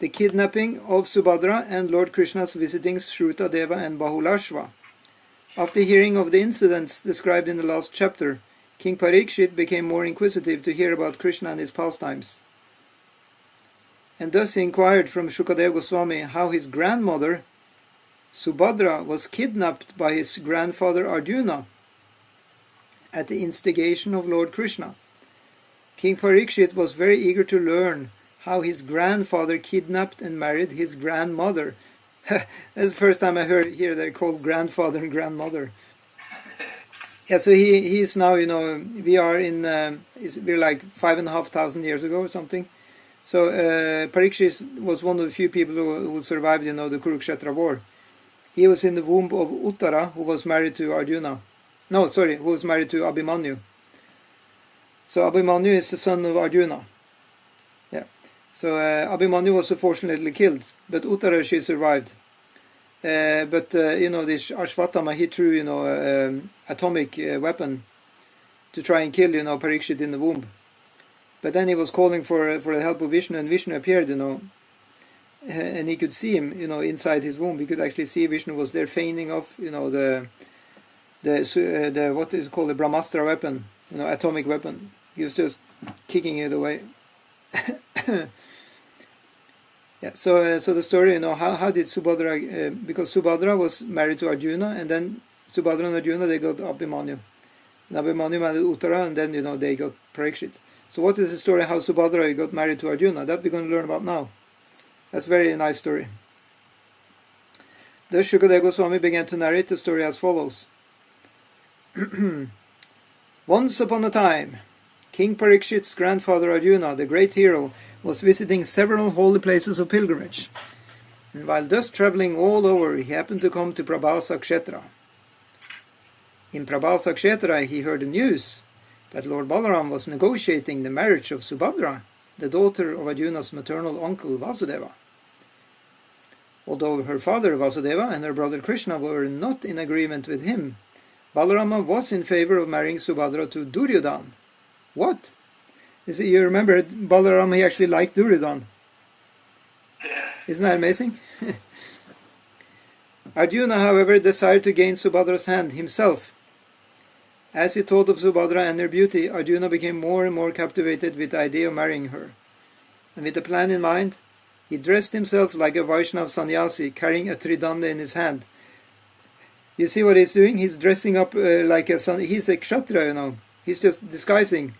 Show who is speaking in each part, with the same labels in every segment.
Speaker 1: the kidnapping of Subhadrā and Lord Krishna's visiting Shrutadeva and Bahulashva. After hearing of the incidents described in the last chapter, King Parikshit became more inquisitive to hear about Krishna and his pastimes. And thus he inquired from Shukadeva Goswami how his grandmother, Subhadrā, was kidnapped by his grandfather Arjuna at the instigation of Lord Krishna. King Parikshit was very eager to learn how his grandfather kidnapped and married his grandmother. That's the first time I hear they're called grandfather and grandmother. Yeah, so he is now, we are we're like 5,500 years ago or something. So Parikshit was one of the few people who survived, the Kurukshetra war. He was in the womb of Uttara, who was married to Arjuna. Who was married to Abhimanyu. So Abhimanyu is the son of Arjuna. Yeah. So Abhimanyu was unfortunately killed, but Uttara, she survived. But this Ashvatthama, he threw, atomic weapon to try and kill, Parikshit in the womb. But then he was calling for the help of Vishnu, and Vishnu appeared, and he could see him, inside his womb. He could actually see Vishnu was there feigning off, the what is called the Brahmastra weapon, atomic weapon. He was just kicking it away. Yeah. So the story, how did Subhadrā? Because Subhadrā was married to Arjuna, and then Subhadrā and Arjuna, they got Abhimanyu. And Abhimanyu married Uttara, and then they got Parikshit. So what is the story how Subhadrā got married to Arjuna? That we're going to learn about now. That's a very nice story. Thus Shukadeva Goswami began to narrate the story as follows. Once upon a time, King Parikshit's grandfather Arjuna, the great hero, was visiting several holy places of pilgrimage. And while thus traveling all over, he happened to come to Prabhasa Kshetra. In Prabhasa Kshetra, he heard the news that Lord Balaram was negotiating the marriage of Subhadrā, the daughter of Arjuna's maternal uncle Vasudeva. Although her father Vasudeva and her brother Kṛṣṇa were not in agreement with him, Balarama was in favor of marrying Subhadrā to Duryodhana. What? You remember Balarama, he actually liked Duryodhana. Isn't that amazing? Arjuna, however, desired to gain Subhadra's hand himself. As he thought of Subhadrā and her beauty, Arjuna became more and more captivated with the idea of marrying her. And with the plan in mind, he dressed himself like a Vaishnav sannyasi, carrying a tridanda in his hand. You see what he's doing? He's dressing up like a he's a kshatriya, He's just disguising.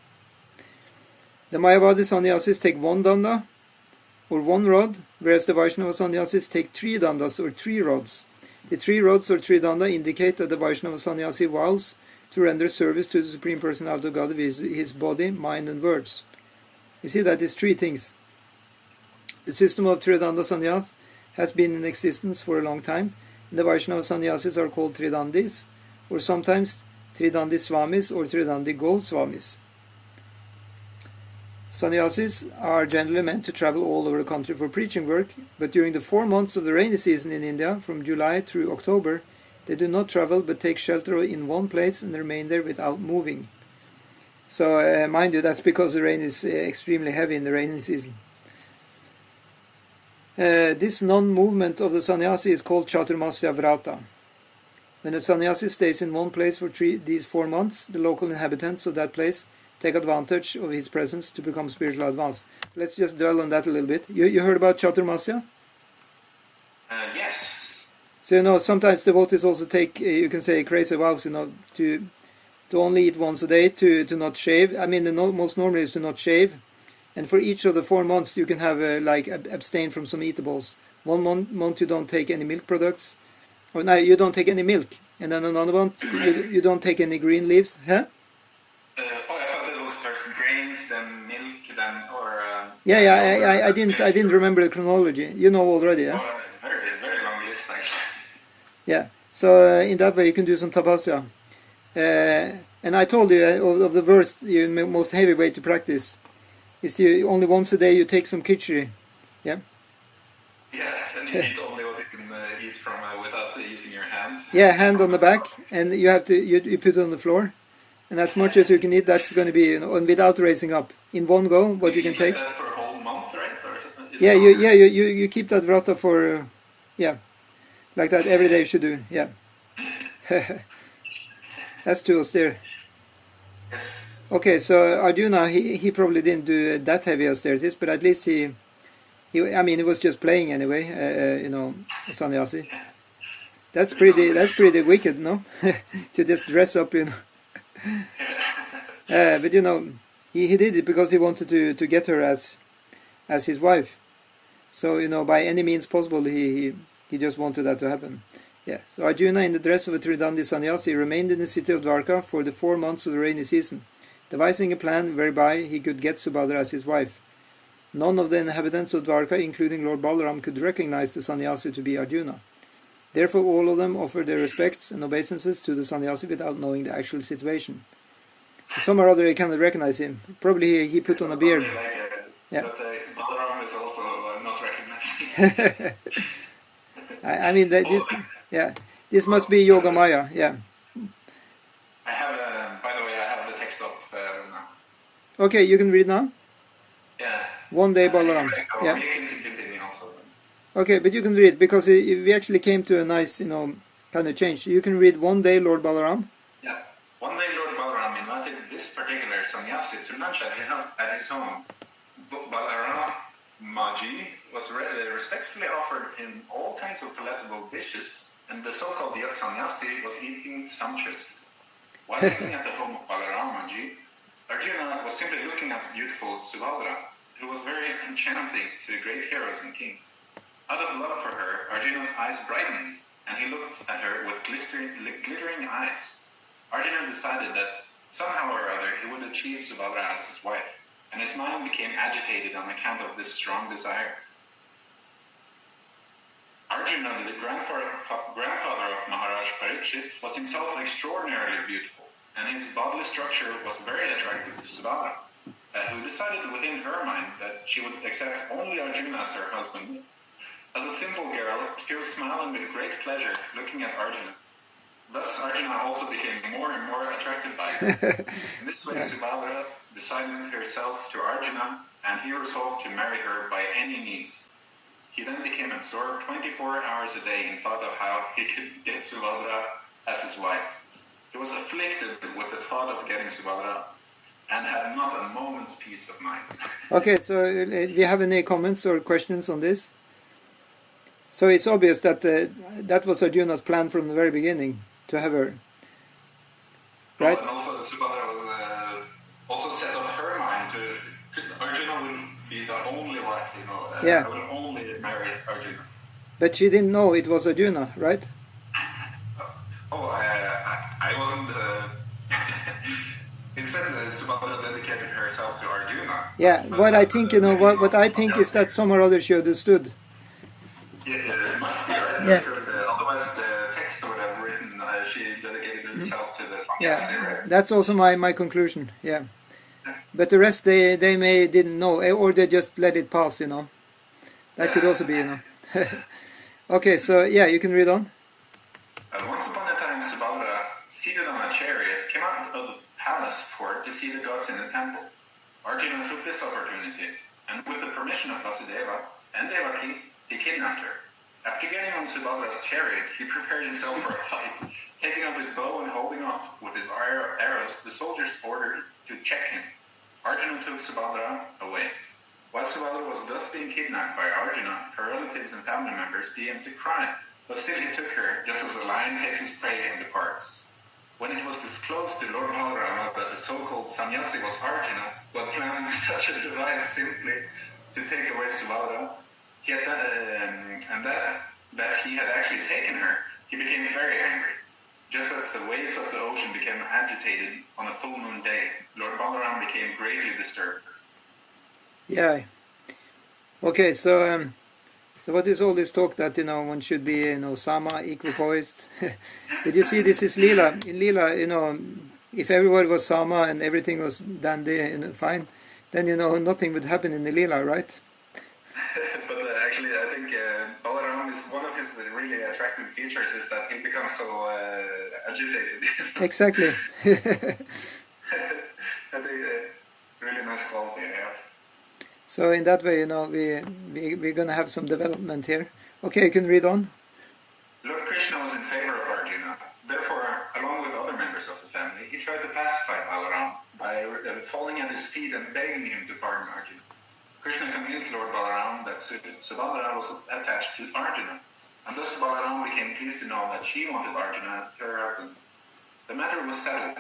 Speaker 1: The Mayavadi sannyasis take one danda, or one rod, whereas the Vaishnava sannyasis take 3 dandas, or 3 rods. The 3 rods or 3 danda indicate that the Vaishnava sannyasi vows to render service to the Supreme Personality of God with his body, mind and words. You see that is 3 things. The system of Tridanda sannyas has been in existence for a long time, and the Vaishnava sannyasis are called Tridandis, or sometimes Tridandi Swamis or Tridandi Goswamis. Sannyasis are generally meant to travel all over the country for preaching work, but during the 4 months of the rainy season in India, from July through October, they do not travel but take shelter in one place and remain there without moving. So, mind you, that's because the rain is extremely heavy in the rainy season. This non-movement of the sannyasi is called Chaturmasya Vrata. When the sannyasi stays in one place for these 4 months, the local inhabitants of that place take advantage of his presence to become spiritually advanced. Let's just dwell on that a little bit. You heard about Chaturmasya?
Speaker 2: Yes.
Speaker 1: So sometimes devotees also take, you can say, crazy vows, to only eat once a day, to not shave. I mean, the most normal is to not shave. And for each of the 4 months, you can have abstain from some eatables. 1 month you don't take any milk products, or no, you don't take any milk. And then another month you don't take any green leaves, huh?
Speaker 2: I thought it was first grains, then milk, then
Speaker 1: I didn't remember the chronology. You know already, yeah.
Speaker 2: Very, very long list, actually.
Speaker 1: Yeah. So in that way you can do some tapasya. And I told you of the worst, most heavy way to practice is to only once a day you take some khichdi. Yeah.
Speaker 2: Yeah, and you eat only what you can eat from without using your hands.
Speaker 1: Yeah, hand on the back, and you have to you put it on the floor, and as much as you can eat, that's going to be and without raising up in one go. What you can take.
Speaker 2: That for a whole month, right? Or
Speaker 1: you keep that vrata for like that every day you should do. Yeah. That's too austere.
Speaker 2: Yes.
Speaker 1: Okay, so Arjuna, he probably didn't do that heavy austerities, but at least he he was just playing anyway, sannyasi. That's pretty wicked, no? To just dress up, but he did it because he wanted to get her as his wife. So by any means possible, he just wanted that to happen. Yeah. So Arjuna, in the dress of a Tridandi sannyasi, remained in the city of Dwarka for the 4 months of the rainy season, devising a plan whereby he could get Subhadrā as his wife. None of the inhabitants of Dwarka, including Lord Balaram, could recognize the sannyasi to be Arjuna. Therefore, all of them offered their respects and obeisances to the sannyasi without knowing the actual situation. So some or other, he cannot recognize him. Probably he put on a beard.
Speaker 2: Yeah. But Balaram is also not recognizing.
Speaker 1: This must be Yoga Maya. Yeah.
Speaker 2: I have, by the way, I have the text up now.
Speaker 1: Okay, you can read now.
Speaker 2: Yeah.
Speaker 1: One day Balaram.
Speaker 2: Yeah. You can continue also.
Speaker 1: Okay, but you can read, because we actually came to a nice, kind of change. You can read one day Lord Balaram.
Speaker 2: Yeah. One day Lord Balaram invited this particular sannyasi to lunch at his home. Balaram Maji was respectfully offered him all kinds of palatable dishes, and the so-called sannyasi was eating sumptuously. While eating at the home of Balaram Maji, Arjuna was simply looking at the beautiful Subhadrā, who was very enchanting to great heroes and kings. Out of love for her, Arjuna's eyes brightened, and he looked at her with glittering eyes. Arjuna decided that somehow or other he would achieve Subhadrā as his wife, and his mind became agitated on account of this strong desire. Arjuna, the grandfather of Maharaj Parikshit, was himself extraordinarily beautiful, and his bodily structure was very attractive to Subhadrā, who decided within her mind that she would accept only Arjuna as her husband. As a simple girl, she was smiling with great pleasure looking at Arjuna. Thus, Arjuna also became more and more attracted by her. In this way, Subhadrā decided herself to Arjuna, and he resolved to marry her by any means. He then became absorbed 24 hours a day in thought of how he could get Subhadrā as his wife. He was afflicted with the thought of getting Subhadrā and had not a moment's peace of mind.
Speaker 1: Okay, so do you have any comments or questions on this? So it's obvious that that was Arjuna's plan from the very beginning, to have her. Right?
Speaker 2: And also Subhadrā was also set up her mind to Arjuna would be the only wife, I would only marry Arjuna.
Speaker 1: But she didn't know it was Arjuna, right?
Speaker 2: I wasn't. It said that Subhadrā dedicated herself to Arjuna.
Speaker 1: Yeah, what I think, what I think is that some or other she understood.
Speaker 2: Yeah, it must be, right?
Speaker 1: Yeah.
Speaker 2: Because otherwise the text would have written she dedicated herself to the sannyasi, right?
Speaker 1: That's also my conclusion. Yeah. But the rest they may didn't know, or they just let it pass, That could also be, Okay, so you can read on.
Speaker 2: Once upon a time, Subhadrā, seated on a chariot, came out of the palace court to see the gods in the temple. Arjuna took this opportunity, and with the permission of Vasudeva and Devaki, he kidnapped her. After getting on Subhadra's chariot, he prepared himself for a fight. Taking up his bow and holding off with his arrows, the soldiers ordered to check him. Arjuna took Subhadrā away. While Subhadrā was thus being kidnapped by Arjuna, her relatives and family members began to cry, but still he took her, just as a lion takes his prey and departs. When it was disclosed to Lord Balaram that the so-called sannyasi was Arjuna, who had planned such a device simply to take away Subhadrā, that he had actually taken her, he became very angry. Just as the waves of the ocean became agitated on a full moon day, Lord Balaram became greatly disturbed. Yeah.
Speaker 1: Okay, so what is all this talk that one should be sama, equipoised? But you see, this is lila. In lila, if everybody was sama and everything was dandy fine, then nothing would happen in the lila, right?
Speaker 2: But actually, I think Balaram is one of his really attractive features is that he becomes so agitated.
Speaker 1: Exactly.
Speaker 2: I think really nice quality, yes.
Speaker 1: So in that way, we're going to have some development here. Okay, you can read on.
Speaker 2: Lord Krishna was in favor of Arjuna. Therefore, along with other members of the family, he tried to pacify Balaram by falling at his feet and begging him to pardon Arjuna. Krishna convinced Lord Balaram that Subhadrā was attached to Arjuna, and thus Balaram became pleased to know that she wanted Arjuna as her husband. The matter was settled,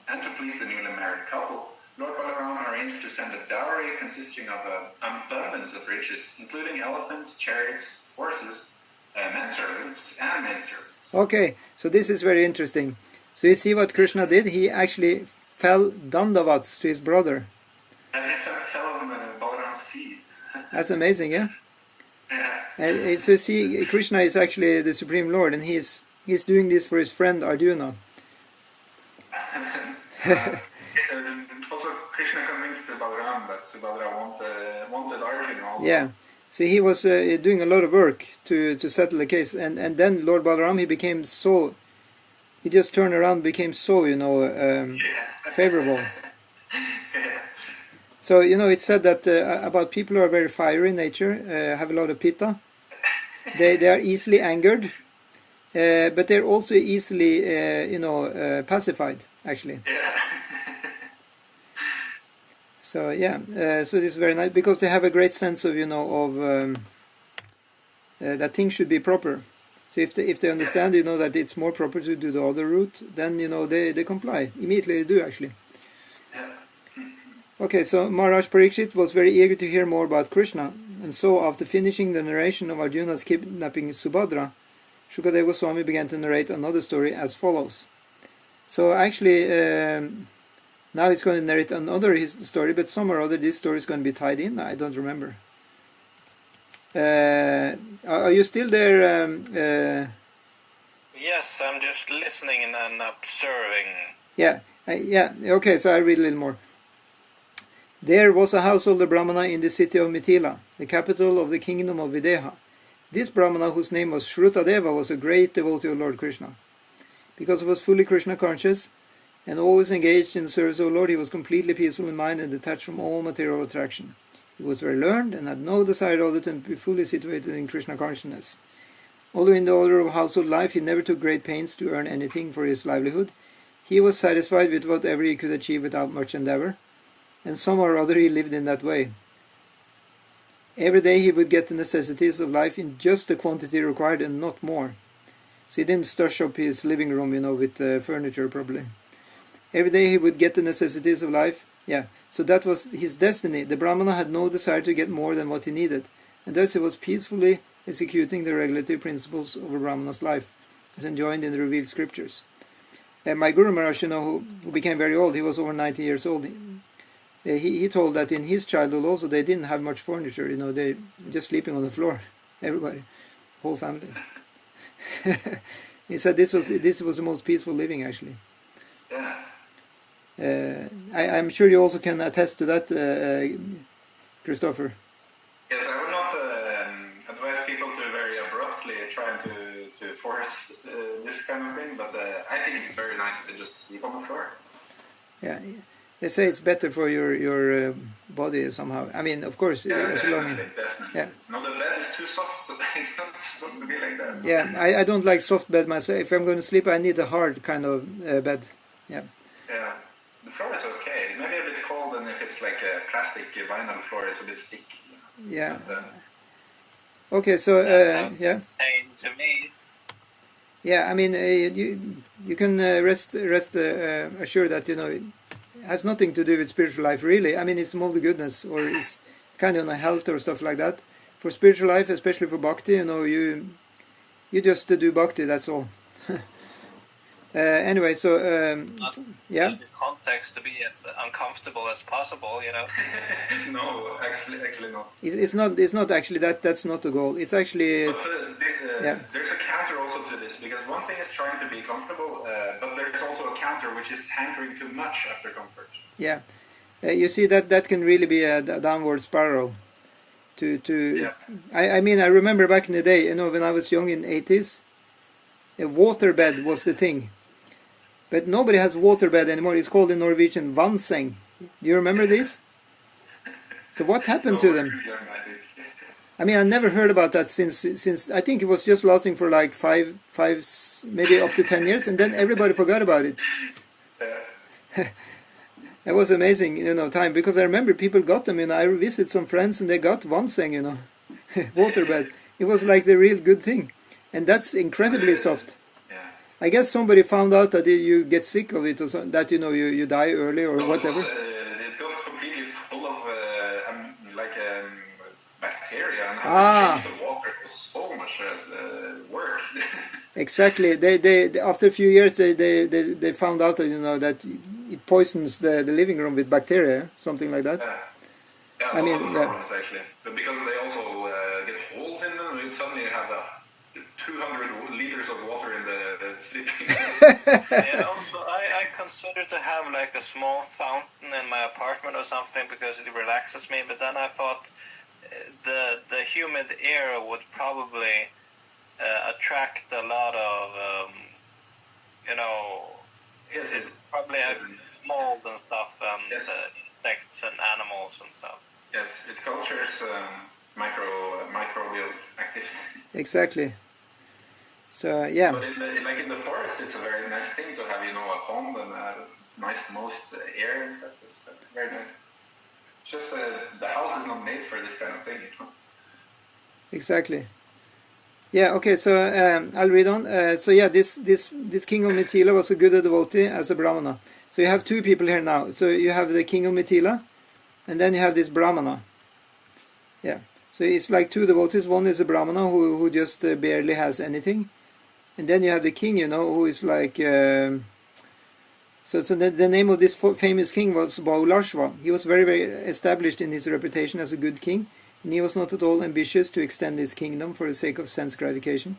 Speaker 2: and to please the newly married couple, Lord Balaram arranged to send a dowry consisting of an abundance of riches, including elephants, chariots, horses, menservants, and maidservants.
Speaker 1: Okay, so this is very interesting. So you see what Krishna did? He actually fell dandavats to his brother.
Speaker 2: And he fell on Balaram's feet.
Speaker 1: That's amazing, yeah?
Speaker 2: Yeah.
Speaker 1: And so see, Krishna is actually the Supreme Lord, and he's doing this for his friend Arjuna.
Speaker 2: Also, Krishna convinced Balaram that Subhadrā wanted Arjuna also.
Speaker 1: Yeah, so he was doing a lot of work to settle the case, and then Lord Balaram, he just turned around and became so, favorable.
Speaker 2: Yeah.
Speaker 1: So, it's said that about people who are very fiery in nature, have a lot of pitta. They are easily angered, but they're also easily, pacified, actually.
Speaker 2: Yeah.
Speaker 1: So, yeah, so this is very nice, because they have a great sense of, that things should be proper. So if they understand, that it's more proper to do the other route, then, they comply. Immediately they do, actually. Okay, so Maharaj Parikshit was very eager to hear more about Krishna, and so after finishing the narration of Arjuna's kidnapping Subhadrā, Shukadeva Goswami began to narrate another story as follows. So actually, now he's going to narrate another story, but some or other this story is going to be tied in. I don't remember. Are you still there?
Speaker 3: Yes, I'm just listening and observing.
Speaker 1: Yeah. Okay, so I read a little more. There was a householder Brahmana in the city of Mithila, the capital of the kingdom of Videha. This Brahmana, whose name was Shrutadeva, was a great devotee of Lord Krishna. Because he was fully Krishna conscious and always engaged in the service of the Lord, he was completely peaceful in mind and detached from all material attraction. He was very learned and had no desire other than to be fully situated in Krishna consciousness. Although in the order of household life he never took great pains to earn anything for his livelihood, he was satisfied with whatever he could achieve without much endeavor, and somehow or other he lived in that way. Every day he would get the necessities of life in just the quantity required and not more. So he didn't stush up his living room, with furniture probably. Every day he would get the necessities of life. Yeah, so that was his destiny. The Brahmana had no desire to get more than what he needed, and thus he was peacefully executing the regulative principles of a Brahmana's life, as enjoined in the revealed scriptures. My Guru Maharaj, who became very old, he was over 90 years old. He told that in his childhood also they didn't have much furniture, they just sleeping on the floor, everybody, whole family. He said this was the most peaceful living, actually.
Speaker 2: Yeah.
Speaker 1: I'm sure you also can attest to that, Christopher.
Speaker 2: Yes, I would not advise people to very abruptly try to force this kind of thing, but I think it's very nice to just sleep on the floor.
Speaker 1: Yeah, they say it's better for your body somehow. I mean, of course, as long
Speaker 2: Definitely.
Speaker 1: Yeah.
Speaker 2: No, the bed is too soft. It's not supposed to be like that.
Speaker 1: Yeah, I don't like soft bed myself. If I'm going to sleep, I need a hard kind of bed. Yeah.
Speaker 2: Yeah. The floor is okay. Maybe a bit cold, and if it's like a plastic vinyl floor, it's a bit sticky.
Speaker 1: Yeah.
Speaker 2: But,
Speaker 1: Okay, so
Speaker 3: Sounds
Speaker 1: yeah.
Speaker 3: insane to me.
Speaker 1: Yeah, I mean, you can rest assured that it has nothing to do with spiritual life, really. I mean, it's more the goodness, or it's kind of health or stuff like that. For spiritual life, especially for bhakti, you just do bhakti. That's all. Anyway, so yeah.
Speaker 3: In the context to be as uncomfortable as possible,
Speaker 2: no, actually not.
Speaker 1: It's not actually that. That's not the goal. It's actually
Speaker 2: But
Speaker 1: yeah.
Speaker 2: there's a counter also to this, because one thing is trying to be comfortable, but there's also a counter which is hankering too much after comfort.
Speaker 1: Yeah, you see that can really be a downward spiral.
Speaker 2: Yeah.
Speaker 1: I mean, I remember back in the day, when I was young in 80s, a waterbed was the thing. But nobody has waterbed anymore. It's called in Norwegian vannseng. Do you remember this? So what happened to them?
Speaker 2: Young, I think.
Speaker 1: I mean, I never heard about that since I think it was just lasting for like five, maybe up to 10 years, and then everybody forgot about it. It was amazing, time, because I remember people got them. I visited some friends and they got Vanseng, waterbed. It was like the real good thing, and that's incredibly soft.
Speaker 2: Yeah.
Speaker 1: I guess somebody found out that you get sick of it, or something, that you die early or whatever.
Speaker 2: It got completely full of bacteria, and
Speaker 1: Ah.
Speaker 2: to change the water was so much work.
Speaker 1: Exactly. They after a few years they found out that that it poisons the living room with bacteria, something like that.
Speaker 2: Yeah,
Speaker 1: I mean,
Speaker 2: problems actually, but because they also get holes in them, you suddenly have 200 liters of water in the sleeping.
Speaker 3: Yeah, also I consider to have like a small fountain in my apartment or something because it relaxes me. But then I thought the humid air would probably attract a lot of
Speaker 2: Yes,
Speaker 3: it probably have mold and stuff and
Speaker 2: Yes.
Speaker 3: insects and animals and stuff.
Speaker 2: yes, it cultures microbial activity.
Speaker 1: Exactly. So yeah,
Speaker 2: But in the forest, it's a very nice thing to have, a pond and most air and stuff. It's very nice. It's just the house is not made for this kind of thing.
Speaker 1: exactly. Yeah. Okay. So I'll read on. So yeah, this king of Mithila was a good devotee as a brahmana. So you have two people here now. So you have the king of Mithila, and then you have this brahmana. Yeah. So it's like two devotees. One is a brahmana who just barely has anything, and then you have the king, who is like. So the name of this famous king was Bahulashva. He was very, very established in his reputation as a good king, and he was not at all ambitious to extend his kingdom for the sake of sense gratification.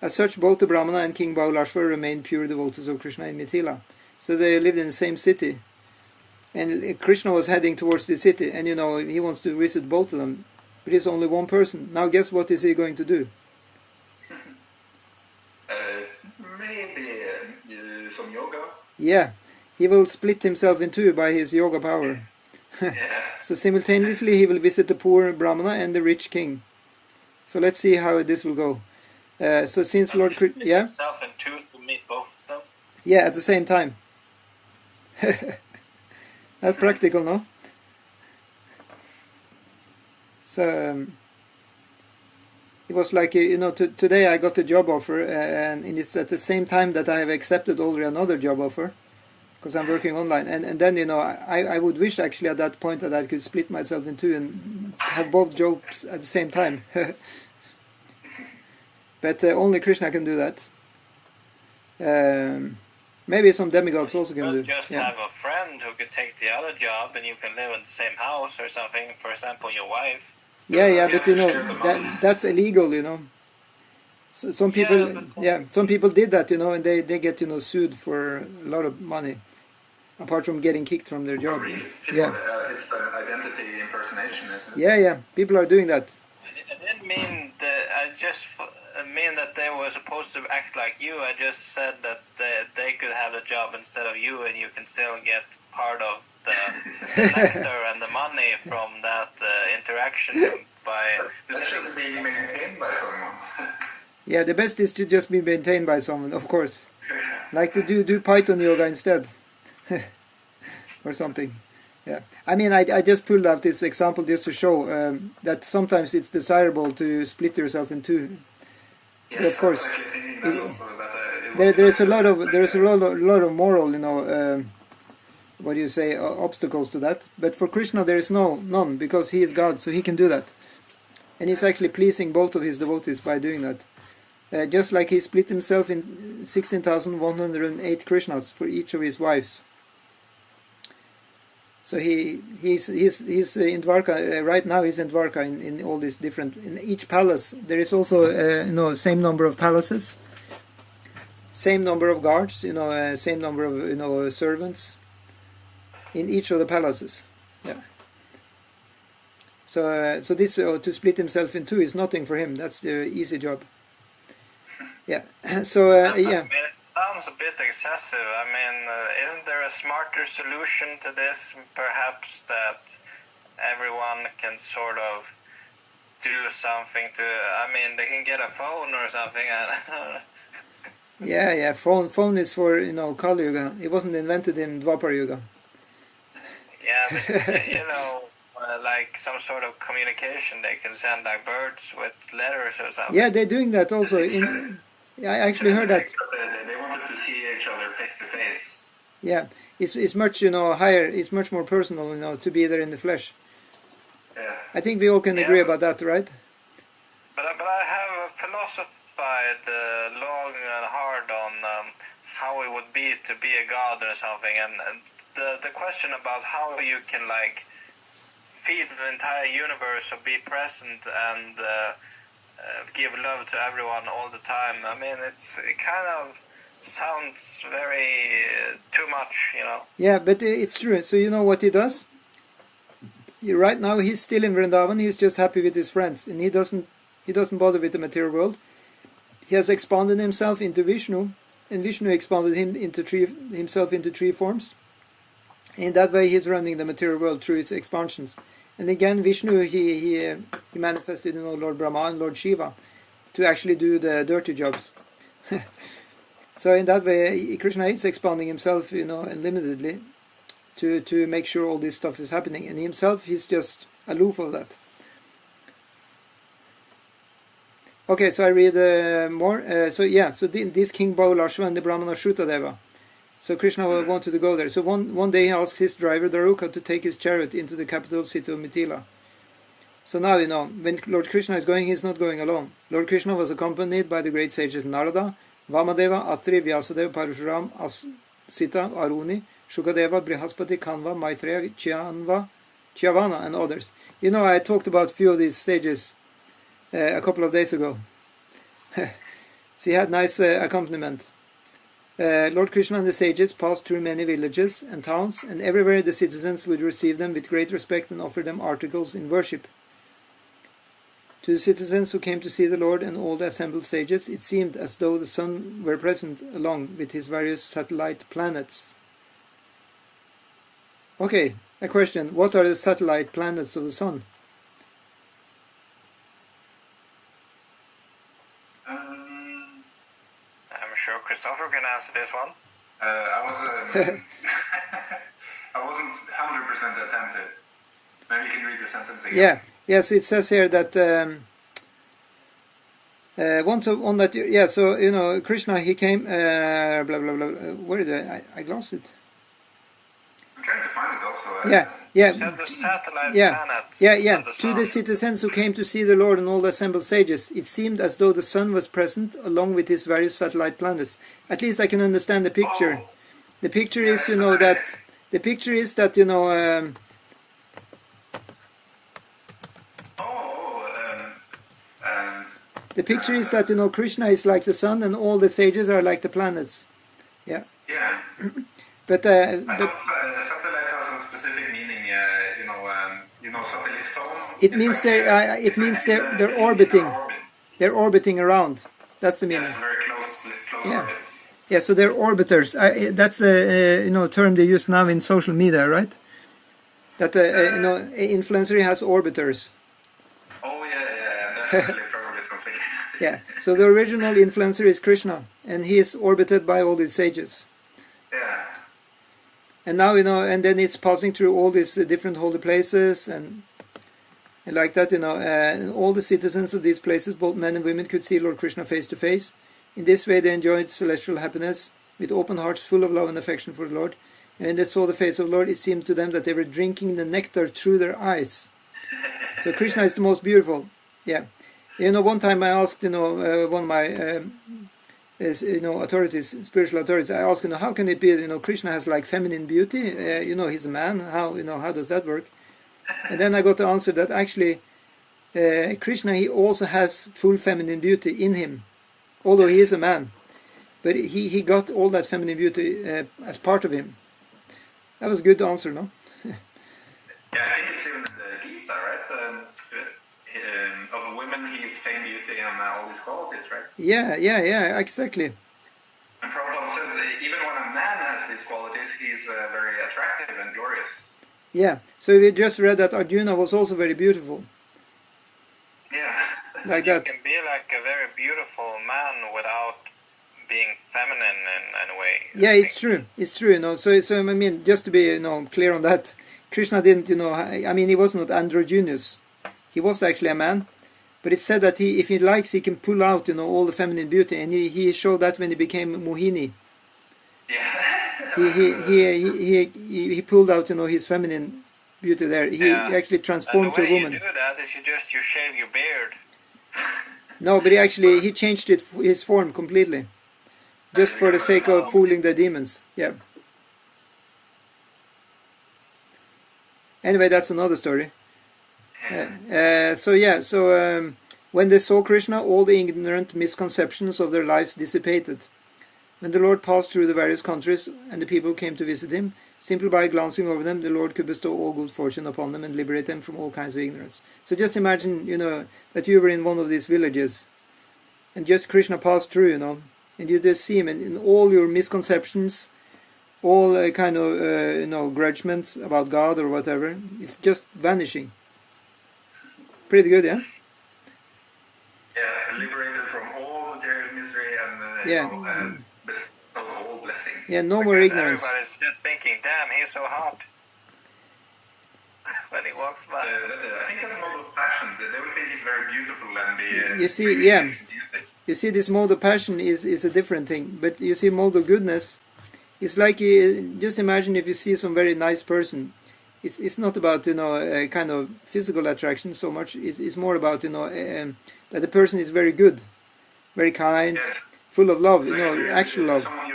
Speaker 1: As such, both the Brahmana and King Bahulashva remained pure devotees of Krishna in Mithila. So they lived in the same city. And Krishna was heading towards the city, and he wants to visit both of them. But he's only one person. Now guess what is he going to do?
Speaker 2: Maybe some yoga.
Speaker 1: Yeah, he will split himself in two by his yoga power.
Speaker 2: Yeah.
Speaker 1: So simultaneously he will visit the poor Brahmana and the rich king. So let's see how this will go. So since Lord
Speaker 3: Split
Speaker 1: yeah,
Speaker 3: himself in two to meet both of them.
Speaker 1: yeah, at the same time. That's practical, no? So it was like today I got a job offer, and it's at the same time that I have accepted already another job offer, because I'm working online, and then I would wish actually at that point that I could split myself in two and have both jobs at the same time. But only Krishna can do that. Maybe some demigods also can do.
Speaker 3: Just
Speaker 1: Yeah.
Speaker 3: have a friend who could take the other job, and you can live in the same house or something. For example, your wife.
Speaker 1: Yeah, but
Speaker 2: share the money.
Speaker 1: that's illegal, So some people, some people did that, and they get sued for a lot of money, apart from getting kicked from their job.
Speaker 2: Really?
Speaker 1: Yeah,
Speaker 2: It's the identity impersonation, isn't it?
Speaker 1: yeah, people are doing that.
Speaker 3: I didn't mean that. I just mean that they were supposed to act like you. I just said that they could have the job instead of you, and you can still get part of the nectar and the money from that interaction by.
Speaker 2: That's just being maintained by someone.
Speaker 1: Yeah, the best is to just be maintained by someone, of course. Like to do Python yoga instead, or something. Yeah, I mean, I just pulled out this example just to show that sometimes it's desirable to split yourself in two.
Speaker 2: Yes,
Speaker 1: Of course.
Speaker 2: I was actually thinking that also, that it
Speaker 1: There's a lot of moral, what do you say, obstacles to that. But for Krishna there is none, because he is God, so he can do that, and he's actually pleasing both of his devotees by doing that. Just like he split himself in 16,108 Krishnas for each of his wives. So he's in Dwarka right now. He's in Dwarka in all these different. In each palace there is also same number of palaces, same number of guards, same number of servants in each of the palaces. Yeah. So this to split himself in two is nothing for him. That's the easy job. Yeah. So yeah.
Speaker 3: It sounds a bit excessive. I mean, isn't there a smarter solution to this? Perhaps that everyone can sort of do something to. I mean, they can get a phone or something.
Speaker 1: Yeah. Phone is for Kali Yuga. It wasn't invented in Dwapara Yuga.
Speaker 3: Yeah, but like some sort of communication. They can send like birds with letters or something.
Speaker 1: Yeah, they're doing that also. I actually heard that.
Speaker 2: They wanted to see each other face to face.
Speaker 1: Yeah, it's much higher. It's much more personal, to be there in the flesh.
Speaker 2: Yeah.
Speaker 1: I think we all can agree about that, right?
Speaker 3: But I have philosophized long and hard on how it would be to be a god or something, and the question about how you can like feed the entire universe or be present and give love to everyone all the time. I mean, it kind of sounds very too much,
Speaker 1: Yeah, but it's true. So you know what he does? Right now he's still in Vrindavan. He's just happy with his friends, and he doesn't bother with the material world. He has expanded himself into Vishnu, and Vishnu expanded himself into three forms. In that way, he's running the material world through his expansions. And again, Vishnu, he manifested, Lord Brahma and Lord Shiva to actually do the dirty jobs. So in that way, Krishna is expanding himself, unlimitedly to make sure all this stuff is happening. And himself, he's just aloof of that. Okay, so I read more. So this King Bahulashva and the Brahmana Shrutadeva. So Krishna wanted to go there. So one day he asked his driver Daruka to take his chariot into the capital city of Mithila. So now when Lord Krishna is going, he's not going alone. Lord Krishna was accompanied by the great sages Narada, Vamadeva, Atri, Vyasadeva, Parashuram, Asita, Aruni, Shukadeva, Brihaspati, Kanva, Maitreya, Chyavana, and others. I talked about a few of these sages a couple of days ago. So he had nice accompaniment. Lord Krishna and the sages passed through many villages and towns, and everywhere the citizens would receive them with great respect and offer them articles in worship. To the citizens who came to see the Lord and all the assembled sages, it seemed as though the sun were present along with his various satellite planets. Okay, a question. What are the satellite planets of the sun?
Speaker 3: I'm sure Christopher can answer this one.
Speaker 2: I wasn't 100% attentive. Maybe you can read the sentence again.
Speaker 1: Yeah. Yes, it says here that Krishna, he came blah blah blah. Where did I lost it?
Speaker 2: I'm trying to find it also.
Speaker 3: The satellite planets.
Speaker 1: To the citizens who came to see the Lord and all the assembled sages, it seemed as though the sun was present along with his various satellite planets. At least I can understand the picture.
Speaker 2: Oh.
Speaker 1: The picture is, the picture is that the picture is that Krishna is like the sun and all the sages are like the planets. Yeah.
Speaker 2: Yeah.
Speaker 1: But
Speaker 2: I thought satellite has a specific meaning. Satellite phone.
Speaker 1: It means they're orbiting. They're orbiting around. That's the meaning.
Speaker 2: Yes, very close
Speaker 1: Yeah.
Speaker 2: orbit.
Speaker 1: Yeah. So they're orbiters. That's a term they use now in social media, right? That influencer has orbiters.
Speaker 2: Oh yeah. Definitely probably something.
Speaker 1: Yeah. So the original influencer is Krishna, and he is orbited by all these sages.
Speaker 2: Yeah.
Speaker 1: And now and then it's passing through all these different holy places, and like that, and all the citizens of these places, both men and women, could see Lord Krishna face to face. In this way, they enjoyed celestial happiness with open hearts, full of love and affection for the Lord. And when they saw the face of the Lord, it seemed to them that they were drinking the nectar through their eyes. So Krishna is the most beautiful. Yeah. One time I asked, one of my authorities, spiritual authorities, I asked, how can it be, Krishna has like feminine beauty, he's a man, how does that work? And then I got the answer that actually Krishna, he also has full feminine beauty in him, although he is a man, but he got all that feminine beauty as part of him. That was a good answer, no?
Speaker 2: Yeah, I think it's even in the Gita, right? Of women, he is fame, beauty, and all these qualities, right?
Speaker 1: Yeah, exactly.
Speaker 2: And Prabhupada says even when a man has these qualities, he's very attractive and glorious.
Speaker 1: Yeah. So we just read that Arjuna was also very beautiful.
Speaker 2: Yeah.
Speaker 1: Like
Speaker 3: You
Speaker 1: that.
Speaker 3: can be like a very beautiful man without being feminine in any way.
Speaker 1: Yeah,
Speaker 3: I
Speaker 1: it's
Speaker 3: think.
Speaker 1: true. It's true, you know. So I mean, just to be, you know, clear on that, Krishna didn't, you know, I mean, he was not androgynous. He was actually a man, but it's said that he, if he likes, he can pull out, you know, all the feminine beauty, and he showed that when he became Mohini.
Speaker 2: Yeah.
Speaker 1: He pulled out, you know, his feminine beauty there. He actually
Speaker 3: And
Speaker 1: transformed
Speaker 3: the
Speaker 1: to
Speaker 3: way
Speaker 1: a woman.
Speaker 3: you do that is you shave your beard.
Speaker 1: No, but he changed his form completely, just for the sake of fooling the demons. Yeah. Anyway, that's another story. When they saw Krishna, all the ignorant misconceptions of their lives dissipated. When the Lord passed through the various countries and the people came to visit him, simply by glancing over them, the Lord could bestow all good fortune upon them and liberate them from all kinds of ignorance. So just imagine, you know, that you were in one of these villages, and just Krishna passed through, you know, and you just see him, and in all your misconceptions, all kind of, you know, grudgements about God or whatever, it's just vanishing. Pretty good, yeah?
Speaker 2: Yeah, liberated from all material misery and
Speaker 1: Yeah.
Speaker 2: you know, bestowed all blessing.
Speaker 1: Yeah, no more
Speaker 3: Because
Speaker 1: ignorance.
Speaker 3: everybody's just thinking, damn, he's so hot. When he walks by.
Speaker 2: I think that's mode of passion. They will think he's very beautiful and be.
Speaker 1: You see, yeah. You see, this mode of passion is a different thing, but you see, mode of goodness, it's like, just imagine if you see some very nice person. It's not about, you know, a kind of physical attraction so much. It's more about, you know, that the person is very good, very kind,
Speaker 2: Yes.
Speaker 1: full of love, you
Speaker 2: So
Speaker 1: know,
Speaker 2: if
Speaker 1: actual love.
Speaker 2: someone you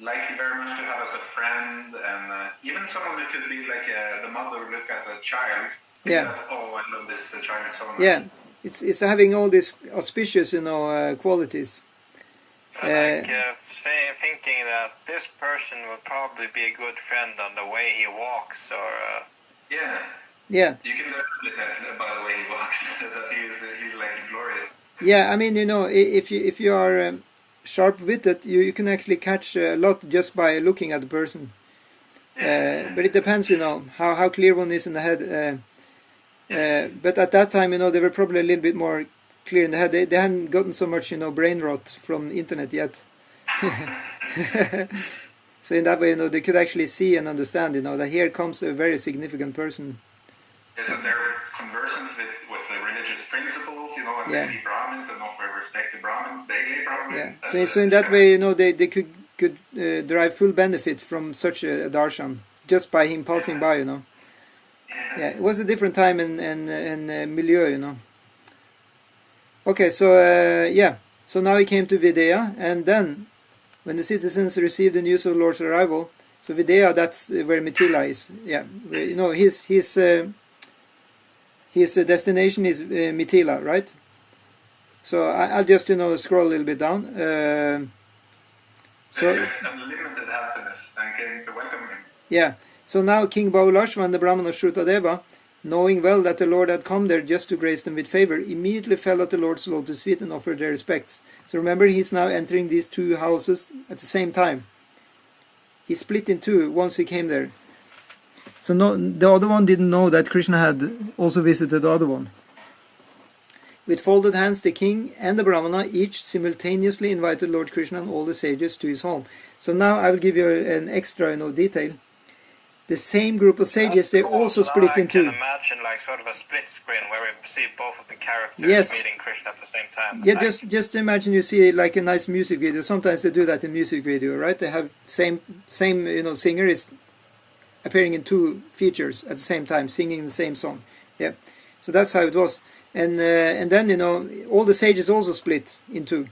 Speaker 2: like very much to have as a friend, and even someone who could be like the mother would look at a child.
Speaker 1: Yeah.
Speaker 2: That, oh, I love this child so much.
Speaker 1: Yeah, it's having all these auspicious, you know, qualities.
Speaker 3: Thinking that this person will probably be a good friend on the way he walks, or
Speaker 2: Yeah.
Speaker 1: Yeah.
Speaker 2: You can definitely tell by the way he walks that he's like glorious.
Speaker 1: Yeah, I mean, you know, if you are sharp-witted, you can actually catch a lot just by looking at the person. But it depends, you know, how clear one is in the head. But at that time, you know, they were probably a little bit more clear in the head. They hadn't gotten so much, you know, brain rot from internet yet. So in that way, you know, they could actually see and understand, you know, that here comes a very significant person.
Speaker 2: Yes, and they're conversant with the religious principles, you know, and they see Brahmins and offer respect to Brahmins, daily Brahmins.
Speaker 1: Yeah. So in that way, you know, they could derive full benefit from such a darshan just by him passing by, you know. Yeah, it was a different time and milieu, you know. Okay, so so now he came to Videha, and then when the citizens received the news of the Lord's arrival, so Videha, that's where Mithila is. Yeah, you know, his destination is Mithila, right? So I'll just, you know, scroll a little bit down. So
Speaker 2: unlimited happiness and came to welcome him.
Speaker 1: Yeah. So now King Bahulashva and the Brahmana Shrutadeva, knowing well that the Lord had come there just to grace them with favor, immediately fell at the Lord's lotus feet and offered their respects. So remember, he's now entering these two houses at the same time. He split in two once he came there. So the other one didn't know that Krishna had also visited the other one. With folded hands, the king and the Brahmana each simultaneously invited Lord Krishna and all the sages to his home. So now I will give you an extra, you know, detail. The same group of sages, they also split in two.
Speaker 3: I can imagine like sort of a split screen where we see both of the characters meeting Krishna at the same time.
Speaker 1: Yeah, just imagine you see like a nice music video. Sometimes they do that in music video, right? They have same you know, singer is appearing in two features at the same time, singing the same song. Yeah, so that's how it was. And then, you know, all the sages also split in two,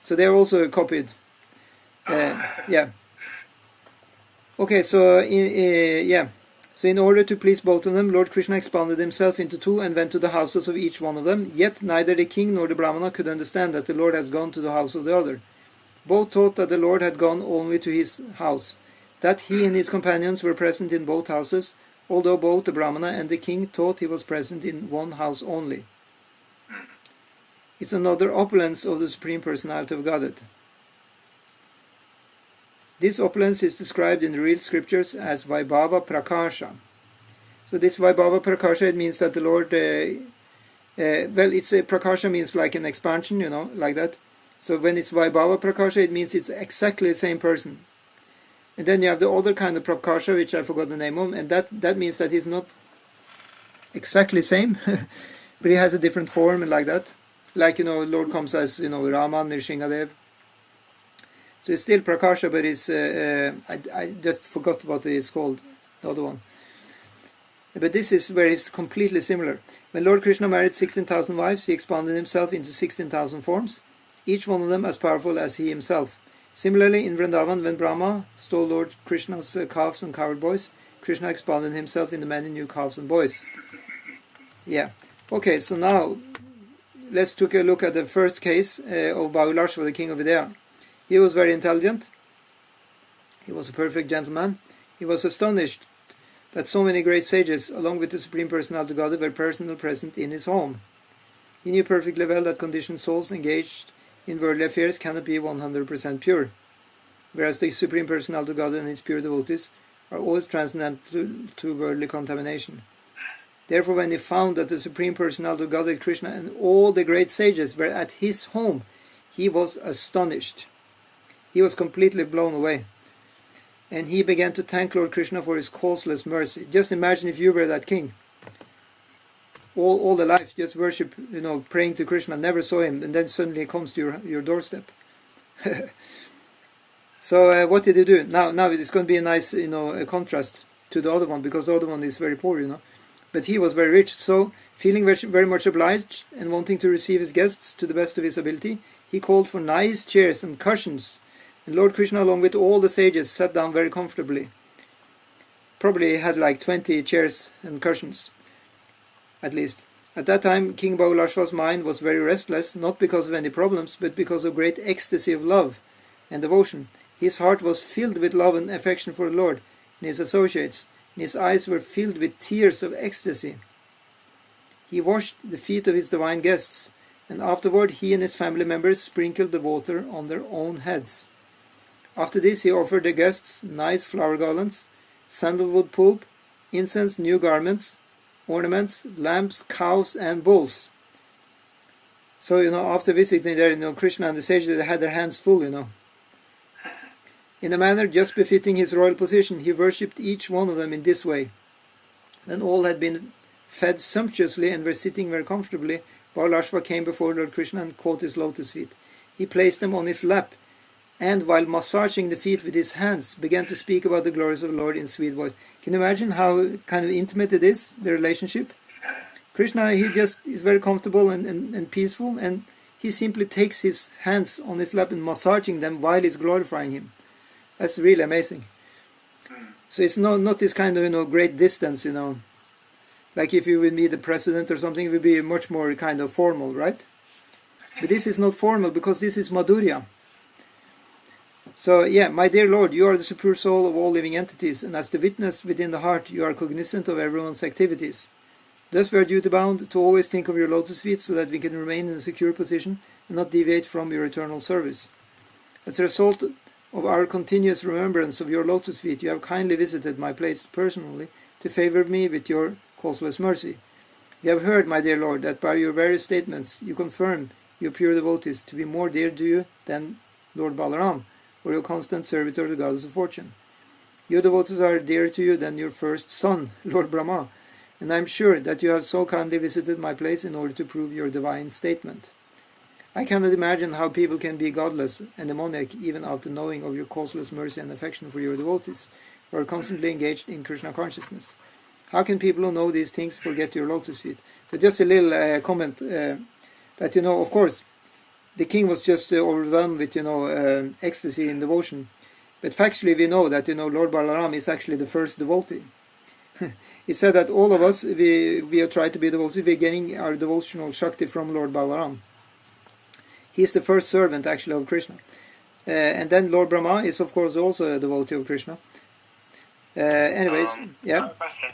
Speaker 1: so they're also copied. Yeah. Okay, so in order to please both of them, Lord Krishna expanded himself into two and went to the houses of each one of them. Yet neither the king nor the Brahmana could understand that the Lord has gone to the house of the other. Both thought that the Lord had gone only to his house, that he and his companions were present in both houses, although both the Brahmana and the king thought he was present in one house only. It's another opulence of the Supreme Personality of Godhead. This opulence is described in the real scriptures as Vaibhava Prakasha. So this Vaibhava Prakasha, it means that the Lord, it's a Prakasha means like an expansion, like that. So when it's Vaibhava Prakasha, it means it's exactly the same person. And then you have the other kind of Prakasha, which I forgot the name of, and that means that he's not exactly the same, but he has a different form and like that. Like, Lord comes as, Rama, Nrsingadev. So it's still Prakasha, but it's, I just forgot what it's called, the other one. But this is where it's completely similar. When Lord Krishna married 16,000 wives, he expanded himself into 16,000 forms, each one of them as powerful as he himself. Similarly, in Vrindavan, when Brahma stole Lord Krishna's calves and cowherd boys, Krishna expanded himself into many new calves and boys. Yeah. Okay, so now let's take a look at the first case of Bahulashva, the king of Vidya. He was very intelligent. He was a perfect gentleman. He was astonished that so many great sages, along with the Supreme Personality of God, were personally present in his home. He knew perfectly well that conditioned souls engaged in worldly affairs cannot be 100% pure, whereas the Supreme Personality of God and his pure devotees are always transcendental to worldly contamination. Therefore, when he found that the Supreme Personality of God, Krishna, and all the great sages were at his home, he was astonished. He was completely blown away. And he began to thank Lord Krishna for his causeless mercy. Just imagine if you were that king. All the life, just worship, praying to Krishna, never saw him, and then suddenly he comes to your doorstep. So what did he do? Now it's going to be a nice, a contrast to the other one, because the other one is very poor, But he was very rich, so feeling very much obliged and wanting to receive his guests to the best of his ability, he called for nice chairs and cushions. And Lord Krishna, along with all the sages, sat down very comfortably. Probably had like 20 chairs and cushions, at least. At that time, King Bahulashva's mind was very restless, not because of any problems, but because of great ecstasy of love and devotion. His heart was filled with love and affection for the Lord and his associates, and his eyes were filled with tears of ecstasy. He washed the feet of his divine guests, and afterward he and his family members sprinkled the water on their own heads. After this he offered the guests nice flower garlands, sandalwood pulp, incense, new garments, ornaments, lamps, cows, and bulls. So, after visiting there, Krishna and the sages, they had their hands full, In a manner just befitting his royal position, he worshipped each one of them in this way. When all had been fed sumptuously and were sitting very comfortably, Bahulashva came before Lord Krishna and caught his lotus feet. He placed them on his lap, and while massaging the feet with his hands, began to speak about the glories of the Lord in sweet voice. Can you imagine how kind of intimate it is, the relationship? Krishna, he just is very comfortable and peaceful, and he simply takes his hands on his lap and massaging them while he's glorifying him. That's really amazing. So it's not this kind of, great distance, Like if you would meet the president or something, it would be much more kind of formal, right? But this is not formal, because this is Madhurya. So, my dear Lord, you are the superior soul of all living entities, and as the witness within the heart, you are cognizant of everyone's activities. Thus we are duty-bound to always think of your lotus feet, so that we can remain in a secure position and not deviate from your eternal service. As a result of our continuous remembrance of your lotus feet, you have kindly visited my place personally to favor me with your causeless mercy. We have heard, my dear Lord, that by your various statements you confirm your pure devotees to be more dear to you than Lord Balaram, or your constant servitor, the goddess of fortune. Your devotees are dearer to you than your first son, Lord Brahma, and I am sure that you have so kindly visited my place in order to prove your divine statement. I cannot imagine how people can be godless and demoniac even after knowing of your causeless mercy and affection for your devotees, who are constantly engaged in Krishna consciousness. How can people who know these things forget your lotus feet? But just a little comment that, of course, the king was just overwhelmed with, ecstasy and devotion. But factually we know that, Lord Balaram is actually the first devotee. He said that all of us, we have tried to be devotees, we're getting our devotional Shakti from Lord Balaram. He is the first servant, actually, of Krishna. And then Lord Brahma is, of course, also a devotee of Krishna. Anyways,
Speaker 3: I have a question.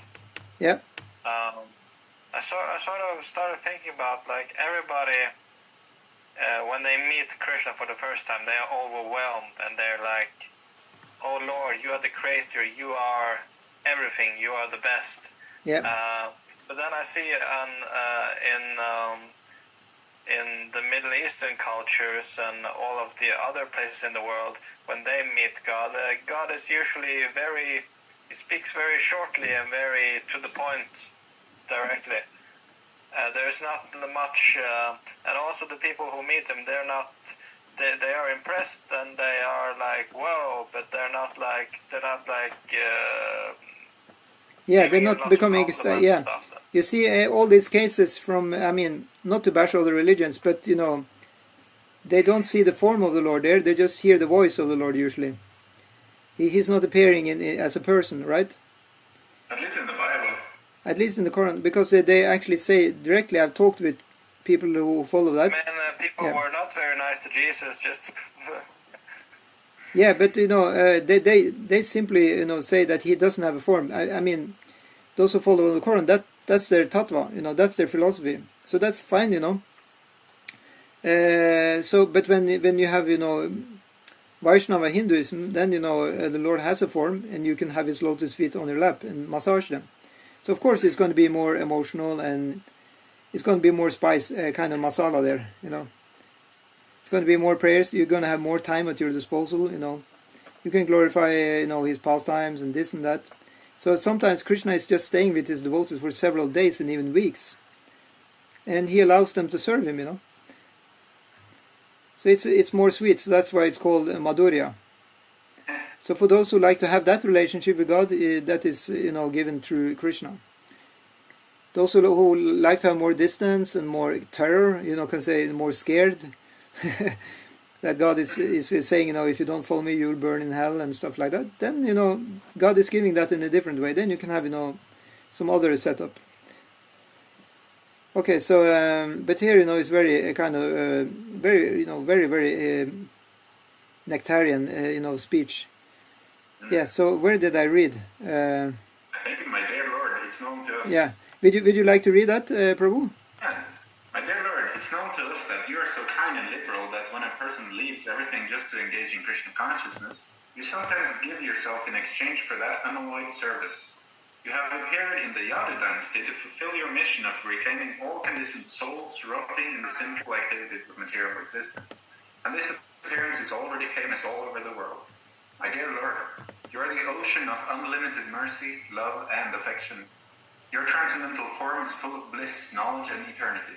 Speaker 1: Yeah.
Speaker 3: I sort of started thinking about, like, everybody, when they meet Krishna for the first time, they are overwhelmed, and they're like, oh Lord, you are the creator, you are everything, you are the best.
Speaker 1: Yeah.
Speaker 3: But then I see in the Middle Eastern cultures and all of the other places in the world, when they meet God, God is usually he speaks very shortly and very to the point, directly. There's not much, and also the people who meet him, they are impressed and they are like, whoa, but they're not like
Speaker 1: yeah, they're not becoming yeah.
Speaker 3: Stuff.
Speaker 1: You see all these cases from, I mean, not to bash all the religions, but they don't see the form of the Lord there, they just hear the voice of the Lord usually. He's not appearing as a person, right?
Speaker 2: At least in the Bible.
Speaker 1: At least in the Quran, because they actually say directly, I've talked with people who follow that.
Speaker 3: People were not very nice to Jesus, just...
Speaker 1: Yeah, but they simply say that he doesn't have a form. I mean, those who follow the Quran, that's their tattva, that's their philosophy. So that's fine, but when you have Vaishnava Hinduism, then the Lord has a form, and you can have his lotus feet on your lap and massage them. So of course it's going to be more emotional, and it's going to be more spice, kind of masala there, It's going to be more prayers. You're going to have more time at your disposal, You can glorify, his pastimes and this and that. So sometimes Krishna is just staying with his devotees for several days and even weeks. And he allows them to serve him, So it's more sweet. So that's why it's called Madhurya. So for those who like to have that relationship with God, that is, given through Krishna. Those who like to have more distance and more terror, can say more scared, that God is saying, if you don't follow me, you'll burn in hell and stuff like that. Then, God is giving that in a different way. Then you can have, some other setup. Okay, so, but here, it's very kind of, very, very, very nectarian, speech. Yeah, so where did I read?
Speaker 2: I think, my dear Lord, it's known to us.
Speaker 1: Yeah. Would you like to read that, Prabhu?
Speaker 2: Yeah. My dear Lord, it's known to us that you are so kind and liberal that when a person leaves everything just to engage in Krishna consciousness, you sometimes give yourself in exchange for that unalloyed service. You have appeared in the Yadu dynasty to fulfill your mission of reclaiming all conditioned souls rotting in the sinful activities of material existence. And this appearance is already famous all over the world. My dear Lord, you are the ocean of unlimited mercy, love, and affection. Your transcendental form is full of bliss, knowledge, and eternity.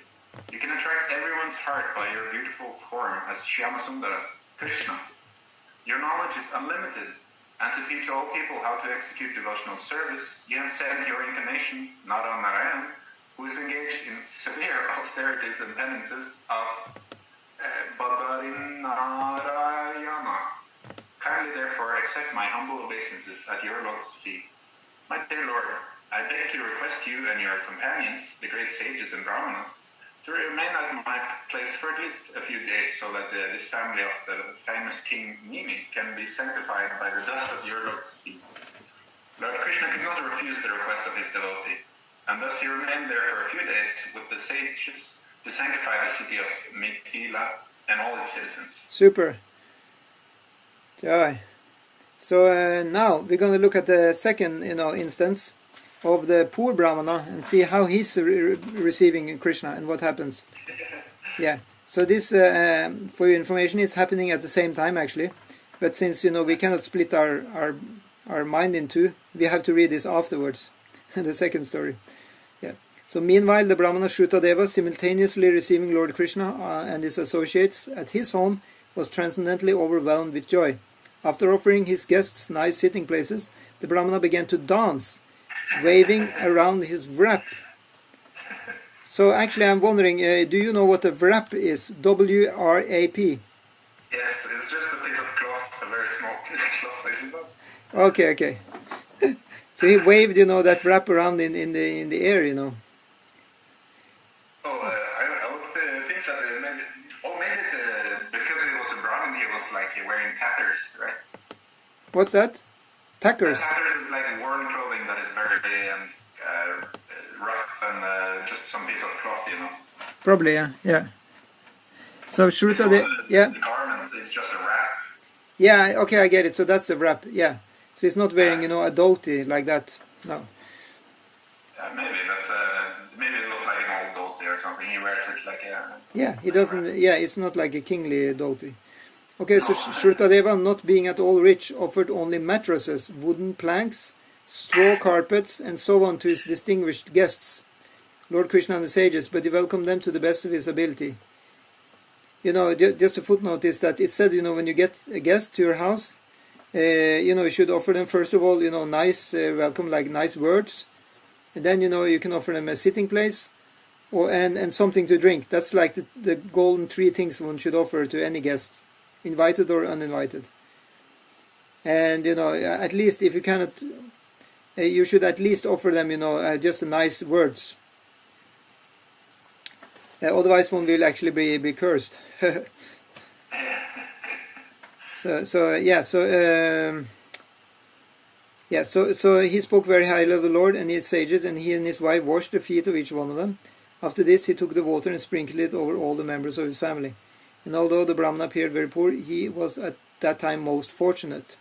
Speaker 2: You can attract everyone's heart by your beautiful form as Shyamasundara, Kṛṣṇa. Your knowledge is unlimited, and to teach all people how to execute devotional service, you have sent your incarnation, Narayan, who is engaged in severe austerities and penances of Bhadarinarayana. Kindly therefore accept my humble obeisances at your lotus feet. My dear Lord, I beg to request you and your companions, the great sages and brahmanas, to remain at my place for at least a few days so that this family of the famous King Nimi can be sanctified by the dust of your lotus feet. Lord Krishna could not refuse the request of his devotee, and thus he remained there for a few days with the sages to sanctify the city of Mithila and all its citizens.
Speaker 1: Super. Joy. So now we're going to look at the second, instance of the poor Brahmana and see how he's receiving Krishna and what happens. Yeah. So this, for your information, it's happening at the same time actually. But since we cannot split our mind in two, we have to read this afterwards. The second story. Yeah. So meanwhile, the Brahmana Shrutadeva, simultaneously receiving Lord Krishna and his associates at his home, was transcendently overwhelmed with joy. After offering his guests nice sitting places, the Brahmana began to dance, waving around his wrap. So actually I'm wondering, do you know what a wrap is? W-R-A-P.
Speaker 2: Yes, it's just a piece of cloth, a very small cloth, isn't it?
Speaker 1: Okay. So he waved, that wrap around in the air,
Speaker 2: I would think that maybe because he was a Brahmin, he was like wearing tatters, right?
Speaker 1: What's that? Tackers?
Speaker 2: Tatters is like worn clothing that is very rough and just some piece of cloth,
Speaker 1: Probably, yeah. So Shrutadeva, yeah.
Speaker 2: The garment is just a wrap.
Speaker 1: Yeah, okay, I get it. So that's a wrap, yeah. So he's not wearing, a dhoti like that, no. Yeah, he doesn't. Yeah, it's not like a kingly devotee. Okay, so Shrutadeva, not being at all rich, offered only mattresses, wooden planks, straw carpets, and so on to his distinguished guests, Lord Krishna and the sages, but he welcomed them to the best of his ability. Just a footnote is that it said, when you get a guest to your house, you should offer them, first of all, nice welcome, like nice words, and then, you can offer them a sitting place, and something to drink. That's like the golden 3 things one should offer to any guest, invited or uninvited. And at least if you cannot, you should at least offer them just nice words. Otherwise one will actually be cursed. So he spoke very highly of the Lord and his sages, and he and his wife washed the feet of each one of them. After this he took the water and sprinkled it over all the members of his family. And although the Brahmana appeared very poor, he was at that time most fortunate.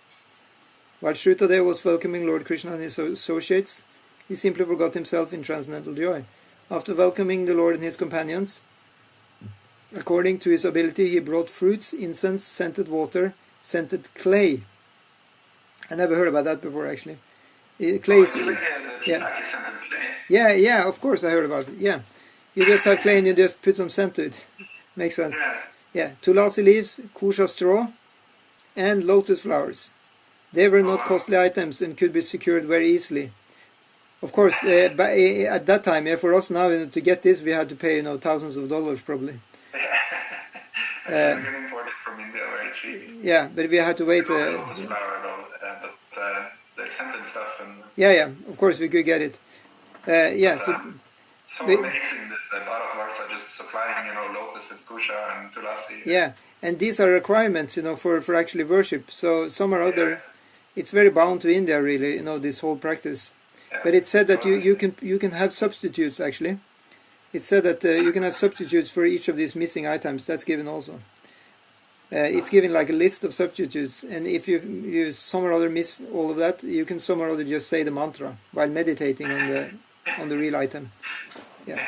Speaker 1: While Shrutadeva was welcoming Lord Krishna and his associates, he simply forgot himself in transcendental joy. After welcoming the Lord and his companions, according to his ability, he brought fruits, incense, scented water, scented clay. I never heard about that before, actually. Clay is... Yeah, of course I heard about it, yeah. You just have clay and you just put some scent to it. Makes sense. Yeah, tulasi leaves, kusha straw, and lotus flowers. They were not costly items and could be secured very easily. Of course, at that time, for us now, to get this, we had to pay, thousands of dollars probably.
Speaker 2: Imported from India very cheap.
Speaker 1: Yeah, but we had to wait.
Speaker 2: But they sent in stuff. And
Speaker 1: yeah, of course we could get it.
Speaker 2: So amazing this Bharat works are just supplying, lotus and kusha and tulasi.
Speaker 1: Yeah, and these are requirements, for actually worship. So some or other, it's very bound to India, really, this whole practice. Yeah. But it's said that you can have substitutes, actually. It's said that you can have substitutes for each of these missing items. That's given also. It's given like a list of substitutes, and if you some or other miss all of that, you can some or other just say the mantra while meditating on the real item. Yeah.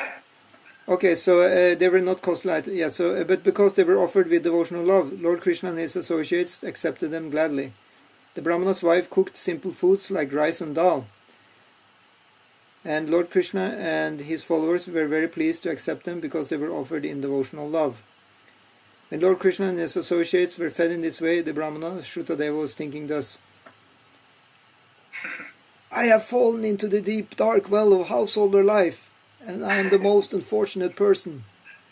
Speaker 1: Okay, so they were not costly items. Yeah. So, but because they were offered with devotional love, Lord Krishna and his associates accepted them gladly. The Brahmana's wife cooked simple foods like rice and dal. And Lord Krishna and his followers were very pleased to accept them because they were offered in devotional love. When Lord Krishna and his associates were fed in this way, the Brahmana, Shrutadeva, was thinking thus: I have fallen into the deep, dark well of householder life, and I am the most unfortunate person.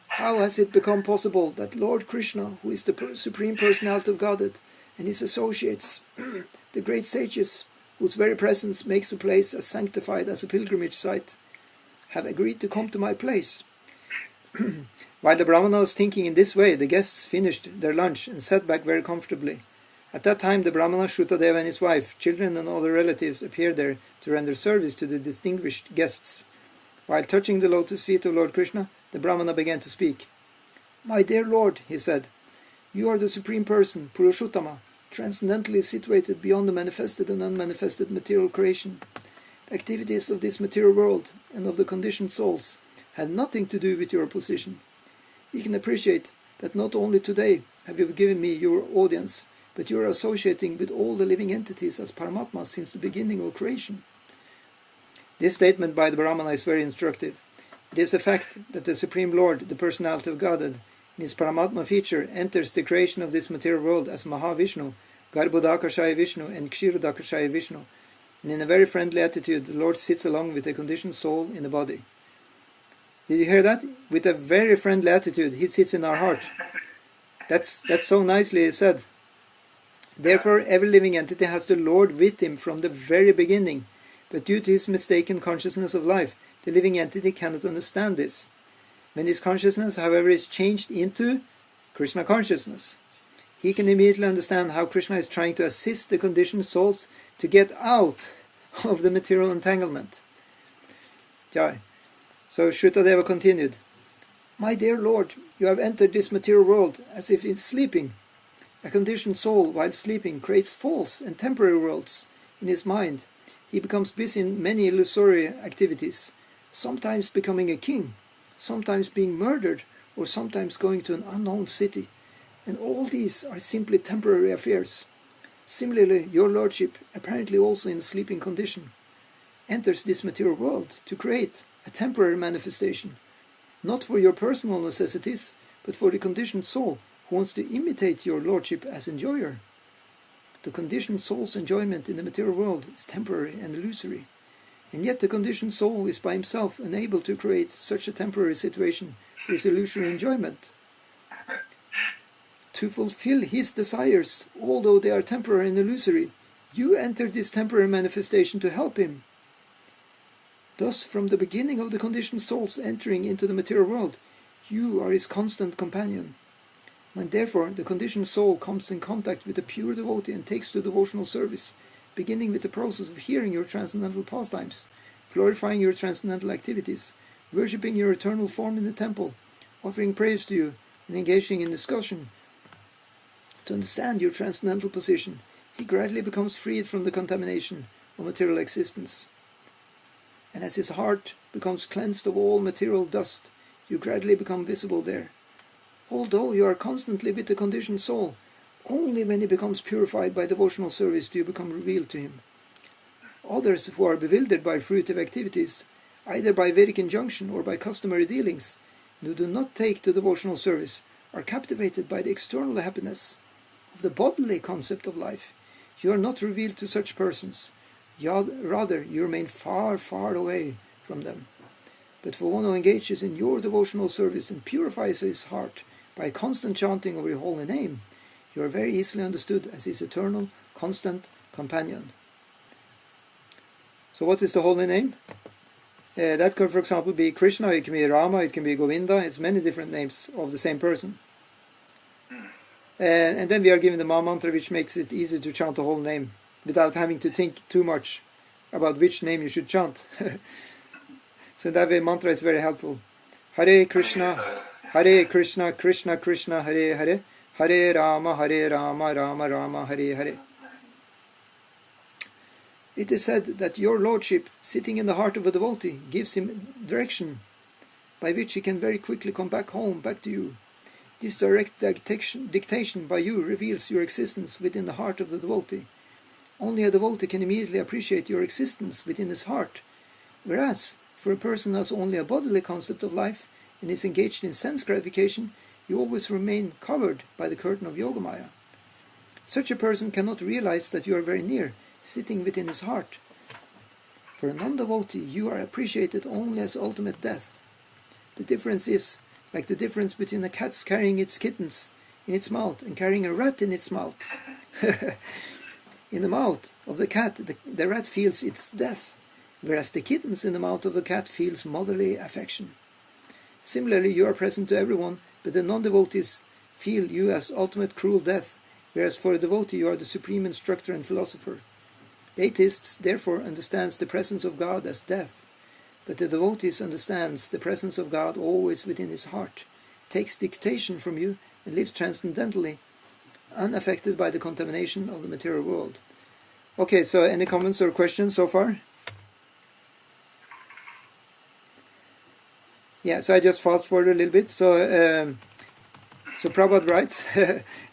Speaker 1: How has it become possible that Lord Krishna, who is the Supreme Personality of Godhead, and his associates, the great sages, whose very presence makes the place as sanctified as a pilgrimage site, have agreed to come to my place? While the Brahmana was thinking in this way, the guests finished their lunch and sat back very comfortably. At that time, the Brahmana, Shrutadeva, and his wife, children, and other relatives appeared there to render service to the distinguished guests. While touching the lotus feet of Lord Krishna, the Brahmana began to speak. My dear Lord, he said, you are the Supreme Person, Purushottama, transcendently situated beyond the manifested and unmanifested material creation. The activities of this material world and of the conditioned souls have nothing to do with your position. We can appreciate that not only today have you given me your audience, but you are associating with all the living entities as Paramatma since the beginning of creation. This statement by the Brahmana is very instructive. It is a fact that the Supreme Lord, the Personality of Godhead, in his Paramatma feature, enters the creation of this material world as Mahavishnu, Garbhodakashaya Vishnu, and Kshirodakashaya Vishnu, and in a very friendly attitude, the Lord sits along with a conditioned soul in the body. Did you hear that? With a very friendly attitude, he sits in our heart. That's so nicely said. Therefore, every living entity has the Lord with him from the very beginning, but due to his mistaken consciousness of life, the living entity cannot understand this. When this consciousness, however, is changed into Krishna consciousness, he can immediately understand how Krishna is trying to assist the conditioned souls to get out of the material entanglement. Jai. So Shrutadeva continued, My dear Lord, you have entered this material world as if in sleeping. A conditioned soul, while sleeping, creates false and temporary worlds in his mind. He becomes busy in many illusory activities, sometimes becoming a king, sometimes being murdered, or sometimes going to an unknown city, and all these are simply temporary affairs. Similarly, your Lordship, apparently also in sleeping condition, enters this material world to create a temporary manifestation, not for your personal necessities, but for the conditioned soul who wants to imitate your Lordship as enjoyer. The conditioned soul's enjoyment in the material world is temporary and illusory, and yet the conditioned soul is by himself unable to create such a temporary situation for his illusory enjoyment. To fulfill his desires, although they are temporary and illusory, you enter this temporary manifestation to help him. Thus, from the beginning of the conditioned soul's entering into the material world, you are his constant companion. When therefore the conditioned soul comes in contact with a pure devotee and takes to devotional service, beginning with the process of hearing your transcendental pastimes, glorifying your transcendental activities, worshipping your eternal form in the temple, offering praise to you, and engaging in discussion, to understand your transcendental position, he gradually becomes freed from the contamination of material existence. And as his heart becomes cleansed of all material dust, you gradually become visible there. Although you are constantly with the conditioned soul, only when he becomes purified by devotional service do you become revealed to him. Others who are bewildered by fruitive activities, either by Vedic injunction or by customary dealings, and who do not take to devotional service, are captivated by the external happiness of the bodily concept of life. You are not revealed to such persons. Rather, you remain far, far away from them. But for one who engages in your devotional service and purifies his heart by constant chanting of your holy name, you are very easily understood as his eternal, constant companion. So what is the holy name? That could, for example, be Krishna, it can be Rama, it can be Govinda. It's many different names of the same person. And then we are given the Maha Mantra, which makes it easy to chant the whole name without having to think too much about which name you should chant. So that way mantra is very helpful. Hare Krishna, Krishna Krishna, Hare Hare, Hare Rama, Rama Rama, Hare Hare. It is said that your Lordship, sitting in the heart of a devotee, gives him direction by which he can very quickly come back home, back to you. This direct dictation by you reveals your existence within the heart of the devotee. Only a devotee can immediately appreciate your existence within his heart, whereas for a person who has only a bodily concept of life and is engaged in sense gratification, you always remain covered by the curtain of Yogamaya. Such a person cannot realize that you are very near, sitting within his heart. For a non-devotee, you are appreciated only as ultimate death. The difference is like the difference between a cat carrying its kittens in its mouth and carrying a rat in its mouth. In the mouth of the cat, the rat feels its death, whereas the kittens in the mouth of the cat feels motherly affection. Similarly, you are present to everyone, but the non-devotees feel you as ultimate cruel death, whereas for a devotee you are the supreme instructor and philosopher. The atheists therefore understands the presence of God as death, but the devotees understands the presence of God always within his heart, takes dictation from you, and lives transcendentally, unaffected by the contamination of the material world. Okay, so any comments or questions so far? Yeah, so I just fast forward a little bit. So Prabhupada writes,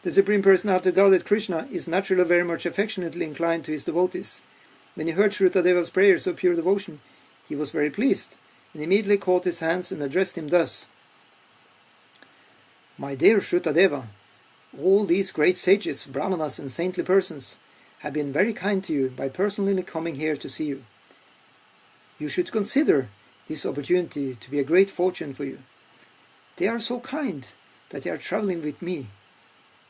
Speaker 1: the Supreme Personality of Godhead Krishna is naturally very much affectionately inclined to his devotees. When he heard Shrutadeva's prayers of pure devotion, he was very pleased, and immediately caught his hands and addressed him thus: My dear Shrutadeva, all these great sages, brahmanas and saintly persons have been very kind to you by personally coming here to see you. You should consider this opportunity to be a great fortune for you. They are so kind that they are traveling with me,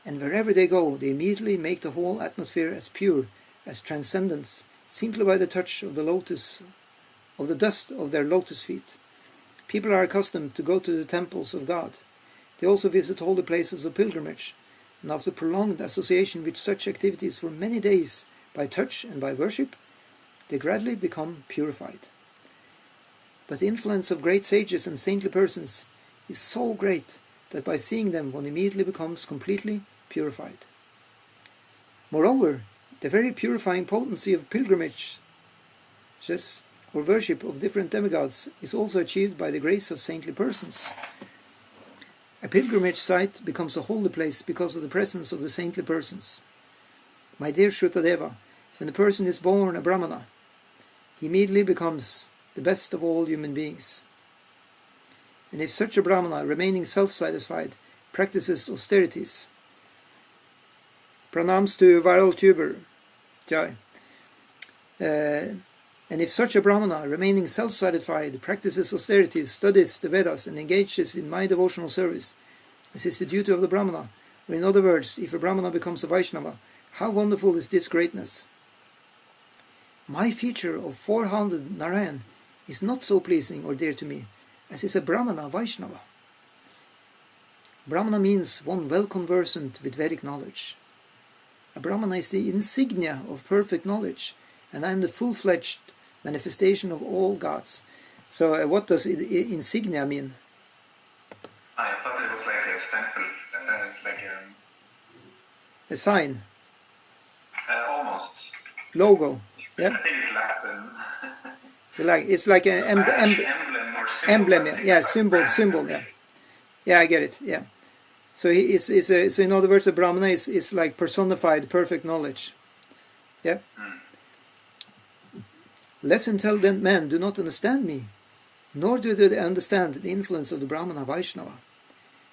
Speaker 1: and wherever they go, they immediately make the whole atmosphere as pure as transcendence, simply by the touch of the dust of their lotus feet. People are accustomed to go to the temples of God. They also visit all the places of pilgrimage, and after prolonged association with such activities for many days, by touch and by worship, they gradually become purified. But the influence of great sages and saintly persons is so great that by seeing them one immediately becomes completely purified. Moreover, the very purifying potency of pilgrimages or worship of different demigods is also achieved by the grace of saintly persons. A pilgrimage site becomes a holy place because of the presence of the saintly persons. My dear Shrutadeva, when a person is born a Brahmana, he immediately becomes the best of all human beings. And if such a Brahmana, remaining self-satisfied, practices austerities, pranams to viral tuber, Jai. And if such a Brahmana, remaining self-satisfied, practices austerities, studies the Vedas, and engages in my devotional service, as is the duty of the Brahmana, or in other words, if a Brahmana becomes a Vaishnava, how wonderful is this greatness! My feature of 400 Narayan is not so pleasing or dear to me, as is a Brahmana Vaishnava. Brahmana means one well conversant with Vedic knowledge. A Brahmana is the insignia of perfect knowledge, and I am the full-fledged manifestation of all gods. So what does insignia mean?
Speaker 2: I thought it was like a stempel, like
Speaker 1: A sign?
Speaker 2: Almost.
Speaker 1: Logo? Yeah?
Speaker 2: I think it's Latin.
Speaker 1: It's like an
Speaker 2: emblem or symbol.
Speaker 1: emblem, yeah, symbol, yeah. Yeah, I get it, yeah. So so in other words, a Brahmana is like personified perfect knowledge. Yeah? Less intelligent men do not understand me, nor do they understand the influence of the Brahmana Vaishnava.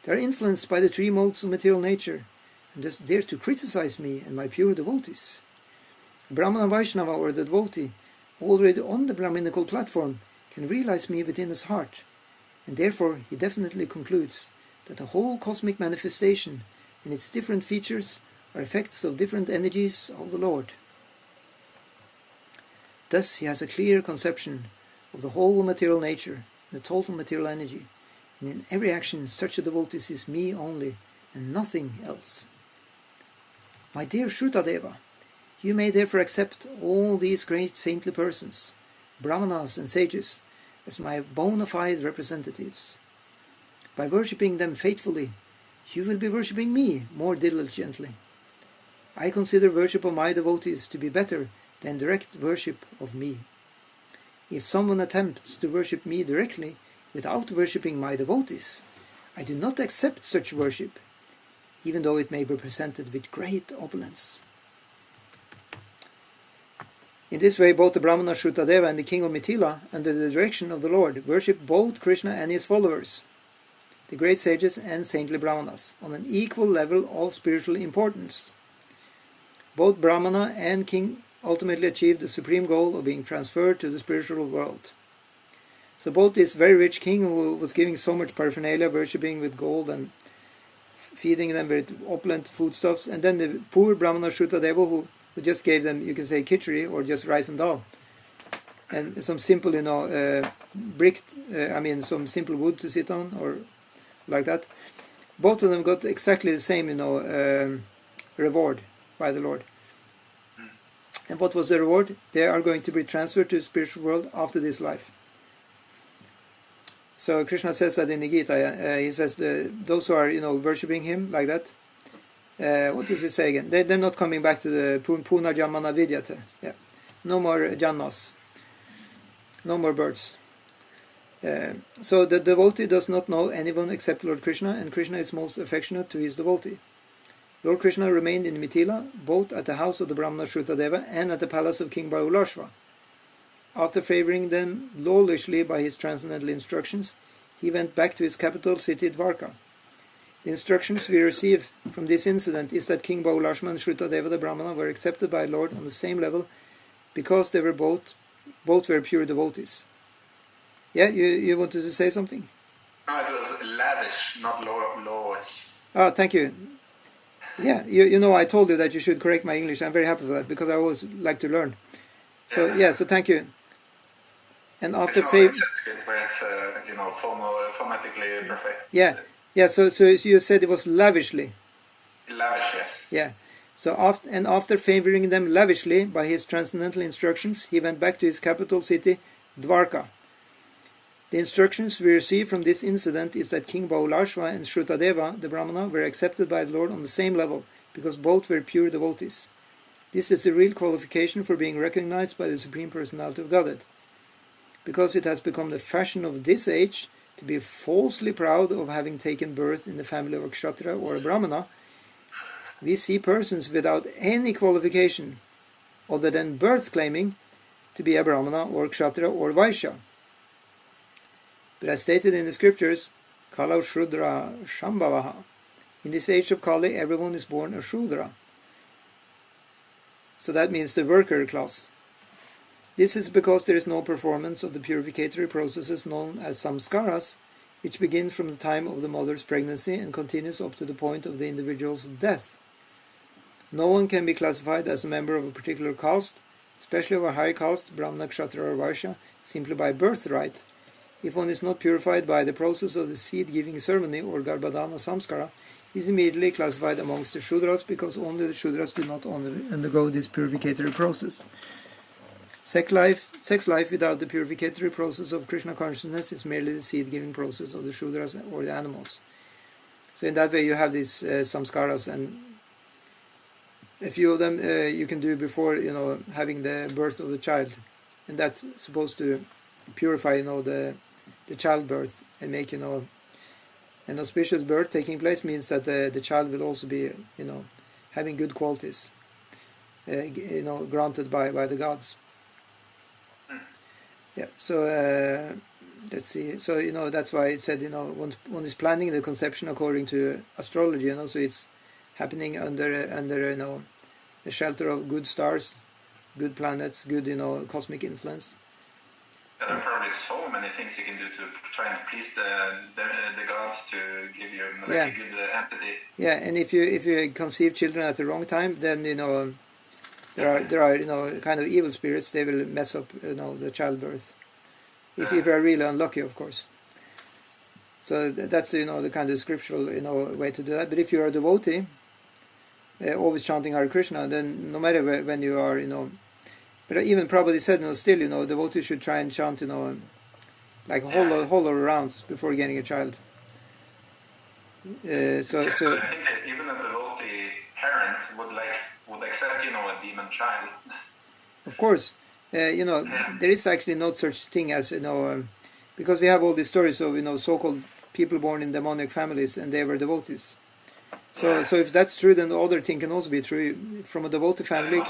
Speaker 1: They are influenced by the three modes of material nature, and thus dare to criticize me and my pure devotees. A Brahmana Vaishnava, or the devotee, already on the Brahminical platform, can realize me within his heart, and therefore he definitely concludes that the whole cosmic manifestation and its different features are effects of different energies of the Lord. Thus he has a clear conception of the whole material nature and the total material energy, and in every action such a devotee sees me only and nothing else. My dear Shrutadeva, you may therefore accept all these great saintly persons, Brahmanas and sages, as my bona fide representatives. By worshipping them faithfully, you will be worshipping me more diligently. I consider worship of my devotees to be better than direct worship of me. If someone attempts to worship me directly without worshipping my devotees, I do not accept such worship, even though it may be presented with great opulence. In this way, both the Brahmana Shrutadeva and the king of Mithila, under the direction of the Lord, worship both Krishna and his followers, the great sages and saintly Brahmanas, on an equal level of spiritual importance. Both Brahmana and king ultimately achieved the supreme goal of being transferred to the spiritual world. So both this very rich king who was giving so much paraphernalia, worshipping with gold and feeding them with opulent foodstuffs, and then the poor Brahmana Shrutadeva who just gave them, you can say, khichdi or just rice and dal, and some simple, some simple wood to sit on, or like that. Both of them got exactly the same, reward by the Lord. And what was the reward? They are going to be transferred to the spiritual world after this life. So Krishna says that in the Gita. He says those who are, worshipping him like that. What does it say again? They're not coming back to the Puna Janmana Vidyate. Yeah, no more janmas, no more births. So the devotee does not know anyone except Lord Krishna, and Krishna is most affectionate to his devotee. Lord Krishna remained in Mithila, both at the house of the Brahmana Shrutadeva and at the palace of King Bahulashva. After favoring them lawlessly by his transcendental instructions, he went back to his capital city Dwarka. The instructions we receive from this incident is that King Bahulashva and Shrutadeva the Brahmana were accepted by Lord on the same level because they were both were pure devotees. Yeah, you wanted to say something?
Speaker 2: No, it was lavish, not lawish.
Speaker 1: Ah, thank you. Yeah, I told you that you should correct my English. I'm very happy for that because I always like to learn. So so thank you. And after
Speaker 2: where it's phonetically perfect.
Speaker 1: Yeah. So you said it was lavishly.
Speaker 2: Lavish, yes.
Speaker 1: Yeah. So after favoring them lavishly by his transcendental instructions, he went back to his capital city, Dwarka. The instructions we receive from this incident is that King Bahulashva and Shrutadeva, the Brahmana, were accepted by the Lord on the same level, because both were pure devotees. This is the real qualification for being recognized by the Supreme Personality of Godhead. Because it has become the fashion of this age to be falsely proud of having taken birth in the family of a Kshatriya or a Brahmana, we see persons without any qualification other than birth claiming to be a Brahmana or Kshatriya or Vaishya. But as stated in the scriptures, Kala Shudra Shambhavaha, in this age of Kali everyone is born a Shudra. So that means the worker class. This is because there is no performance of the purificatory processes known as samskaras, which begin from the time of the mother's pregnancy and continues up to the point of the individual's death. No one can be classified as a member of a particular caste, especially of a high caste, Brahmana, Kshatriya or Vaishya, simply by birthright, if one is not purified by the process of the seed-giving ceremony or Garbhadana samskara. Is immediately classified amongst the Shudras because only the Shudras do not undergo this purificatory process. Sex life without the purificatory process of Krishna consciousness is merely the seed-giving process of the Shudras or the animals. So in that way you have these samskaras, and a few of them you can do before having the birth of the child, and that's supposed to purify the childbirth and make an auspicious birth taking place means that the child will also be having good qualities granted by the gods. Yeah, so let's see. So that's why it said one is planning the conception according to astrology. So it's happening under the shelter of good stars, good planets, good cosmic influence.
Speaker 2: There are probably so many things you can do to try and please the gods to give you a good entity.
Speaker 1: Yeah, and if you conceive children at the wrong time, then there are kind of evil spirits. They will mess up the childbirth. If you are really unlucky, of course. So that's the kind of scriptural way to do that. But if you are a devotee, always chanting Hare Krishna, then no matter when you are but even Prabhupada said still devotees should try and chant like hollow rounds before getting a child.
Speaker 2: So I think that even a devotee parent would accept a demon child.
Speaker 1: Of course, there is actually no such thing as because we have all these stories of so-called people born in demonic families and they were devotees. So if that's true, then the other thing can also be true. From a devotee family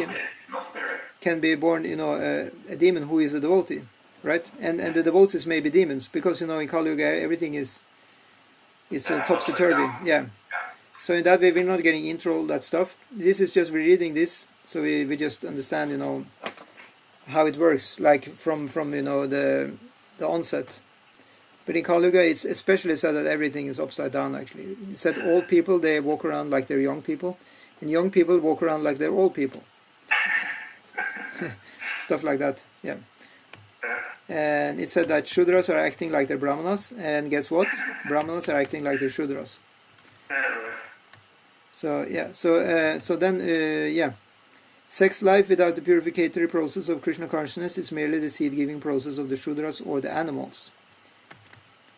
Speaker 1: can be born a demon who is a devotee, right? And the devotees may be demons because in Kali Yuga everything is topsy-turvy. Yeah. So in that way we're not getting into all that stuff. This is just we're reading this, so we just understand how it works, like from the onset. But in Kali Yuga it's especially said that everything is upside down. Actually, it said old people, they walk around like they're young people, and young people walk around like they're old people. Stuff like that. Yeah. And it said that Shudras are acting like they're Brahmanas, and guess what? Brahmanas are acting like they're Shudras. So yeah, so then sex life without the purificatory process of Krishna consciousness is merely the seed-giving process of the Shudras or the animals.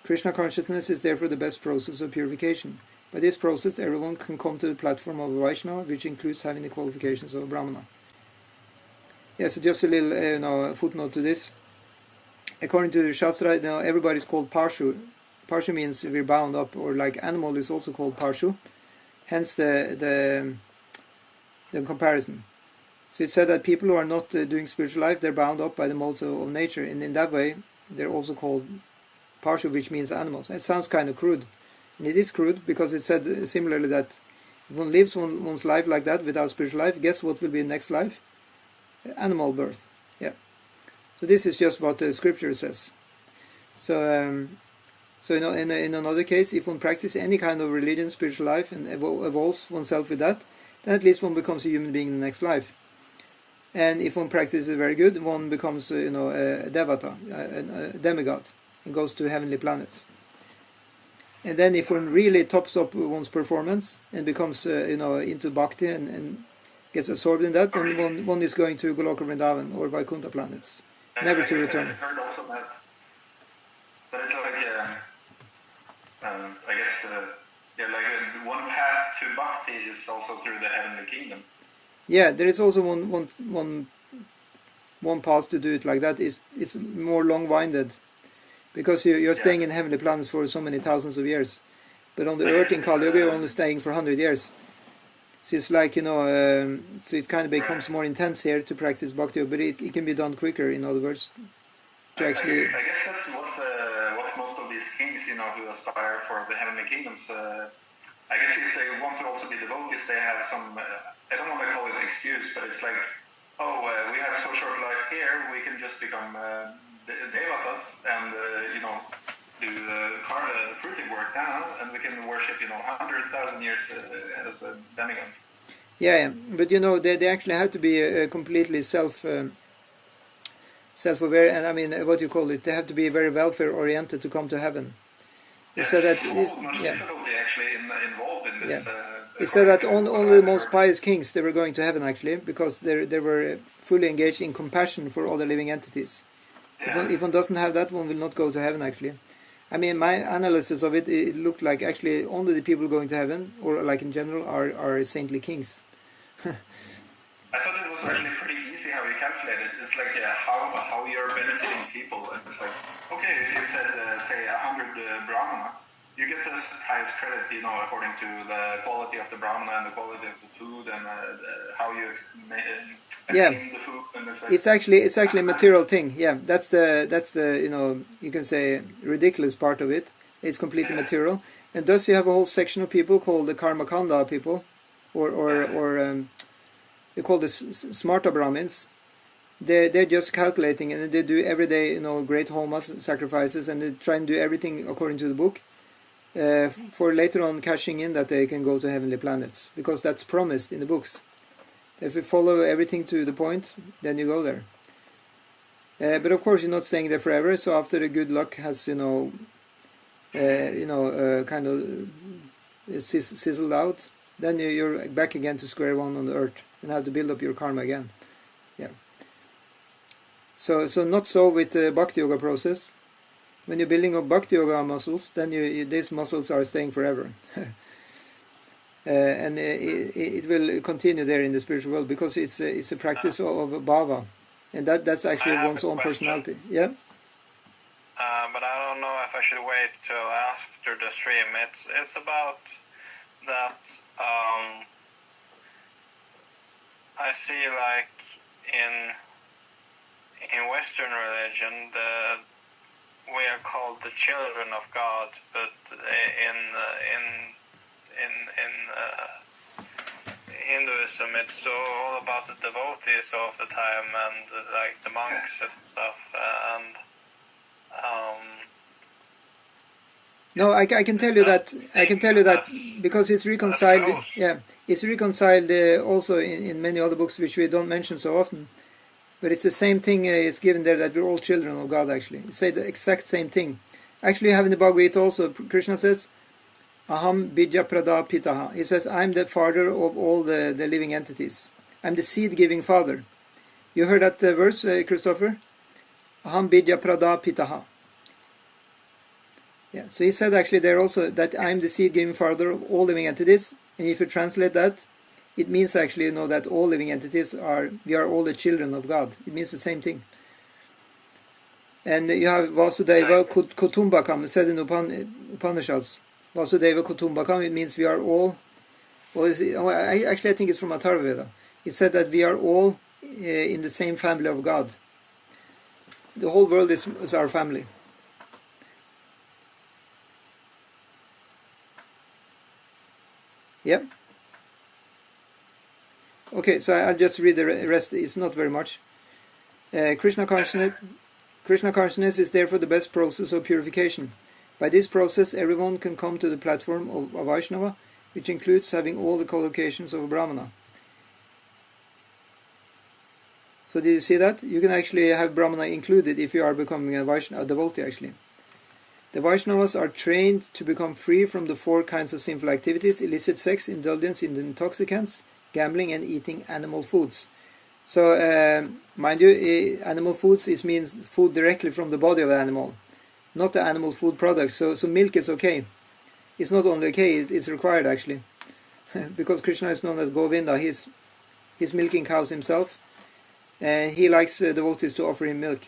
Speaker 1: Krishna consciousness is therefore the best process of purification. By this process, everyone can come to the platform of a Vaishnava, which includes having the qualifications of a Brahmana. Yeah, so just a little footnote to this. According to Shastra, everybody's called Parshu. Parshu means we're bound up, or like animal is also called Parshu. Hence the comparison. So it said that people who are not doing spiritual life, they're bound up by the modes of nature, and in that way they're also called Parshu, which means animals. It sounds kind of crude, and it is crude because it said similarly that if one lives one's life like that without spiritual life, guess what will be the next life? Animal birth. Yeah. So this is just what the scripture says. So in another case, if one practices any kind of religion, spiritual life, and evolves oneself with that, then at least one becomes a human being in the next life. And if one practices very good, one becomes a devata, a demigod, and goes to heavenly planets. And then if one really tops up one's performance and becomes into bhakti and gets absorbed in that, then one is going to Goloka Vrindavan or Vaikuntha planets, never to return.
Speaker 2: I've heard also that it's like I guess like one path to bhakti is also through the heavenly kingdom.
Speaker 1: Yeah, there is also one path to do it like that. It's more long-winded. because you're staying in heavenly planets for so many thousands of years, but on the earth in Kali Yuga you're only staying for 100 years. So it's like, so it kind of becomes more intense here to practice bhakti yoga, but it can be done quicker, in other words, to actually...
Speaker 2: I guess that's what most of these kings, who aspire for the heavenly kingdoms, I guess if they want to also be devotees, they have some, I don't want to call it an excuse, but it's like, we have so short life here, we can just become devatas and, do fruiting work now, and we can worship, 100,000 years as demigods.
Speaker 1: Yeah, but they actually have to be completely self-aware, and I mean, what you call it, they have to be very welfare-oriented to come to heaven.
Speaker 2: Yes,
Speaker 1: so that
Speaker 2: so much difficulty actually involved in this.
Speaker 1: It said that only the most pious kings, they were going to heaven actually, because they were fully engaged in compassion for other living entities. Yeah. If one doesn't have that, one will not go to heaven actually. I mean, my analysis of it, it looked like actually only the people going to heaven, or like in general, are saintly kings.
Speaker 2: I thought it was actually pretty easy how you calculate it. It's like how you're benefiting people. And it's like, okay, if you fed, say, 100 brahmanas, you get the highest credit, according to the quality of the brahmana and the quality of the food and how you clean the food. And it's
Speaker 1: actually a material thing. Yeah, that's the you can say ridiculous part of it. It's completely material, and thus you have a whole section of people called the Karmakanda people, or they call this smarta Brahmins. They're just calculating, and they do every day, great homas, sacrifices, and they try and do everything according to the book, for later on cashing in that they can go to heavenly planets, because that's promised in the books. If you follow everything to the point, then you go there. But of course, you're not staying there forever. So after the good luck has, kind of sizzled out, then you're back again to square one on the earth and have to build up your karma again. Yeah. So not so with the bhakti yoga process. When you're building up bhakti yoga muscles, then these muscles are staying forever. And it will continue there in the spiritual world, because it's a practice of bhava, and that's actually one's own personality. Yeah.
Speaker 3: But I don't know if I should wait till after the stream. It's about that. I see, like in Western religion, we are called the children of God, but in Hinduism, it's all about the devotees of the time, and like the monks and stuff. And
Speaker 1: no, I can tell you that. I can tell you that because it's reconciled. Yeah, it's reconciled also in many other books which we don't mention so often. But it's the same thing. It's given there that we're all children of God. Actually, it says the exact same thing. Actually, you have in the Bhagavatam also, Krishna says, Aham Bija Prada Pitaha. He says, I'm the father of all the living entities. I'm the seed-giving father. You heard that verse, Christopher? Aham Bija Prada Pitaha. Yeah, so he said actually there also that I'm the seed-giving father of all living entities. And if you translate that, it means actually, that all living entities we are all the children of God. It means the same thing. And you have Vasudeva Kutumbakam, said in Upanishads. Vasudeva Kutumbakam, it means we are all, I think it's from Atharva Veda. It said that we are all in the same family of God. The whole world is our family. Yep. Okay, so I'll just read the rest. It's not very much. Krishna consciousness is therefore the best process of purification. By this process, everyone can come to the platform of a Vaishnava, which includes having all the qualifications of a Brahmana. So did you see that? You can actually have Brahmana included if you are becoming a devotee actually. The Vaishnavas are trained to become free from the 4 kinds of sinful activities: illicit sex, indulgence in intoxicants, gambling, and eating animal foods. So, mind you, animal foods means food directly from the body of the animal, not the animal food products. So milk is okay. It's not only okay; it's required actually, because Krishna is known as Govinda. He's milking cows himself, and he likes devotees to offer him milk.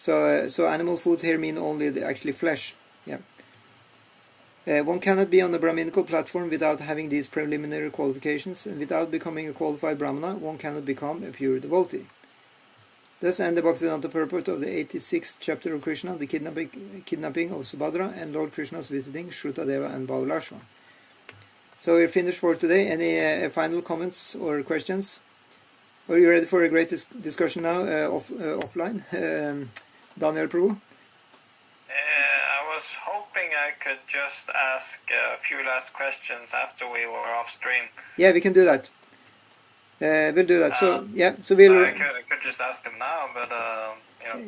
Speaker 1: So animal foods here mean only actually flesh. Yeah. One cannot be on the Brahminical platform without having these preliminary qualifications, and without becoming a qualified Brahmana, one cannot become a pure devotee. Thus end the Bhaktivedanta purport of the 86th chapter of Krishna, the kidnapping of Subhadrā, and Lord Krishna's visiting Shrutadeva and Bahulashva. So we're finished for today. Any final comments or questions? Are you ready for a great discussion now, offline? Daniel Prabhu?
Speaker 3: I was hoping I could just ask a few last questions after we were off stream.
Speaker 1: Yeah, we can do that. We'll do that. So we'll.
Speaker 3: I could just ask them now, but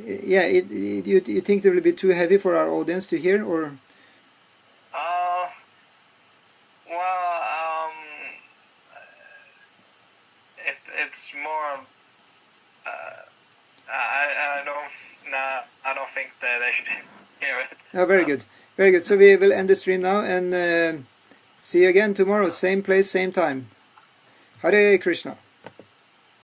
Speaker 1: Yeah, you think it will be too heavy for our audience to hear, or?
Speaker 3: It's more. I don't think that they should hear it.
Speaker 1: Oh, very good, very good. So we will end the stream now, and see you again tomorrow, same place, same time. Hare Krishna.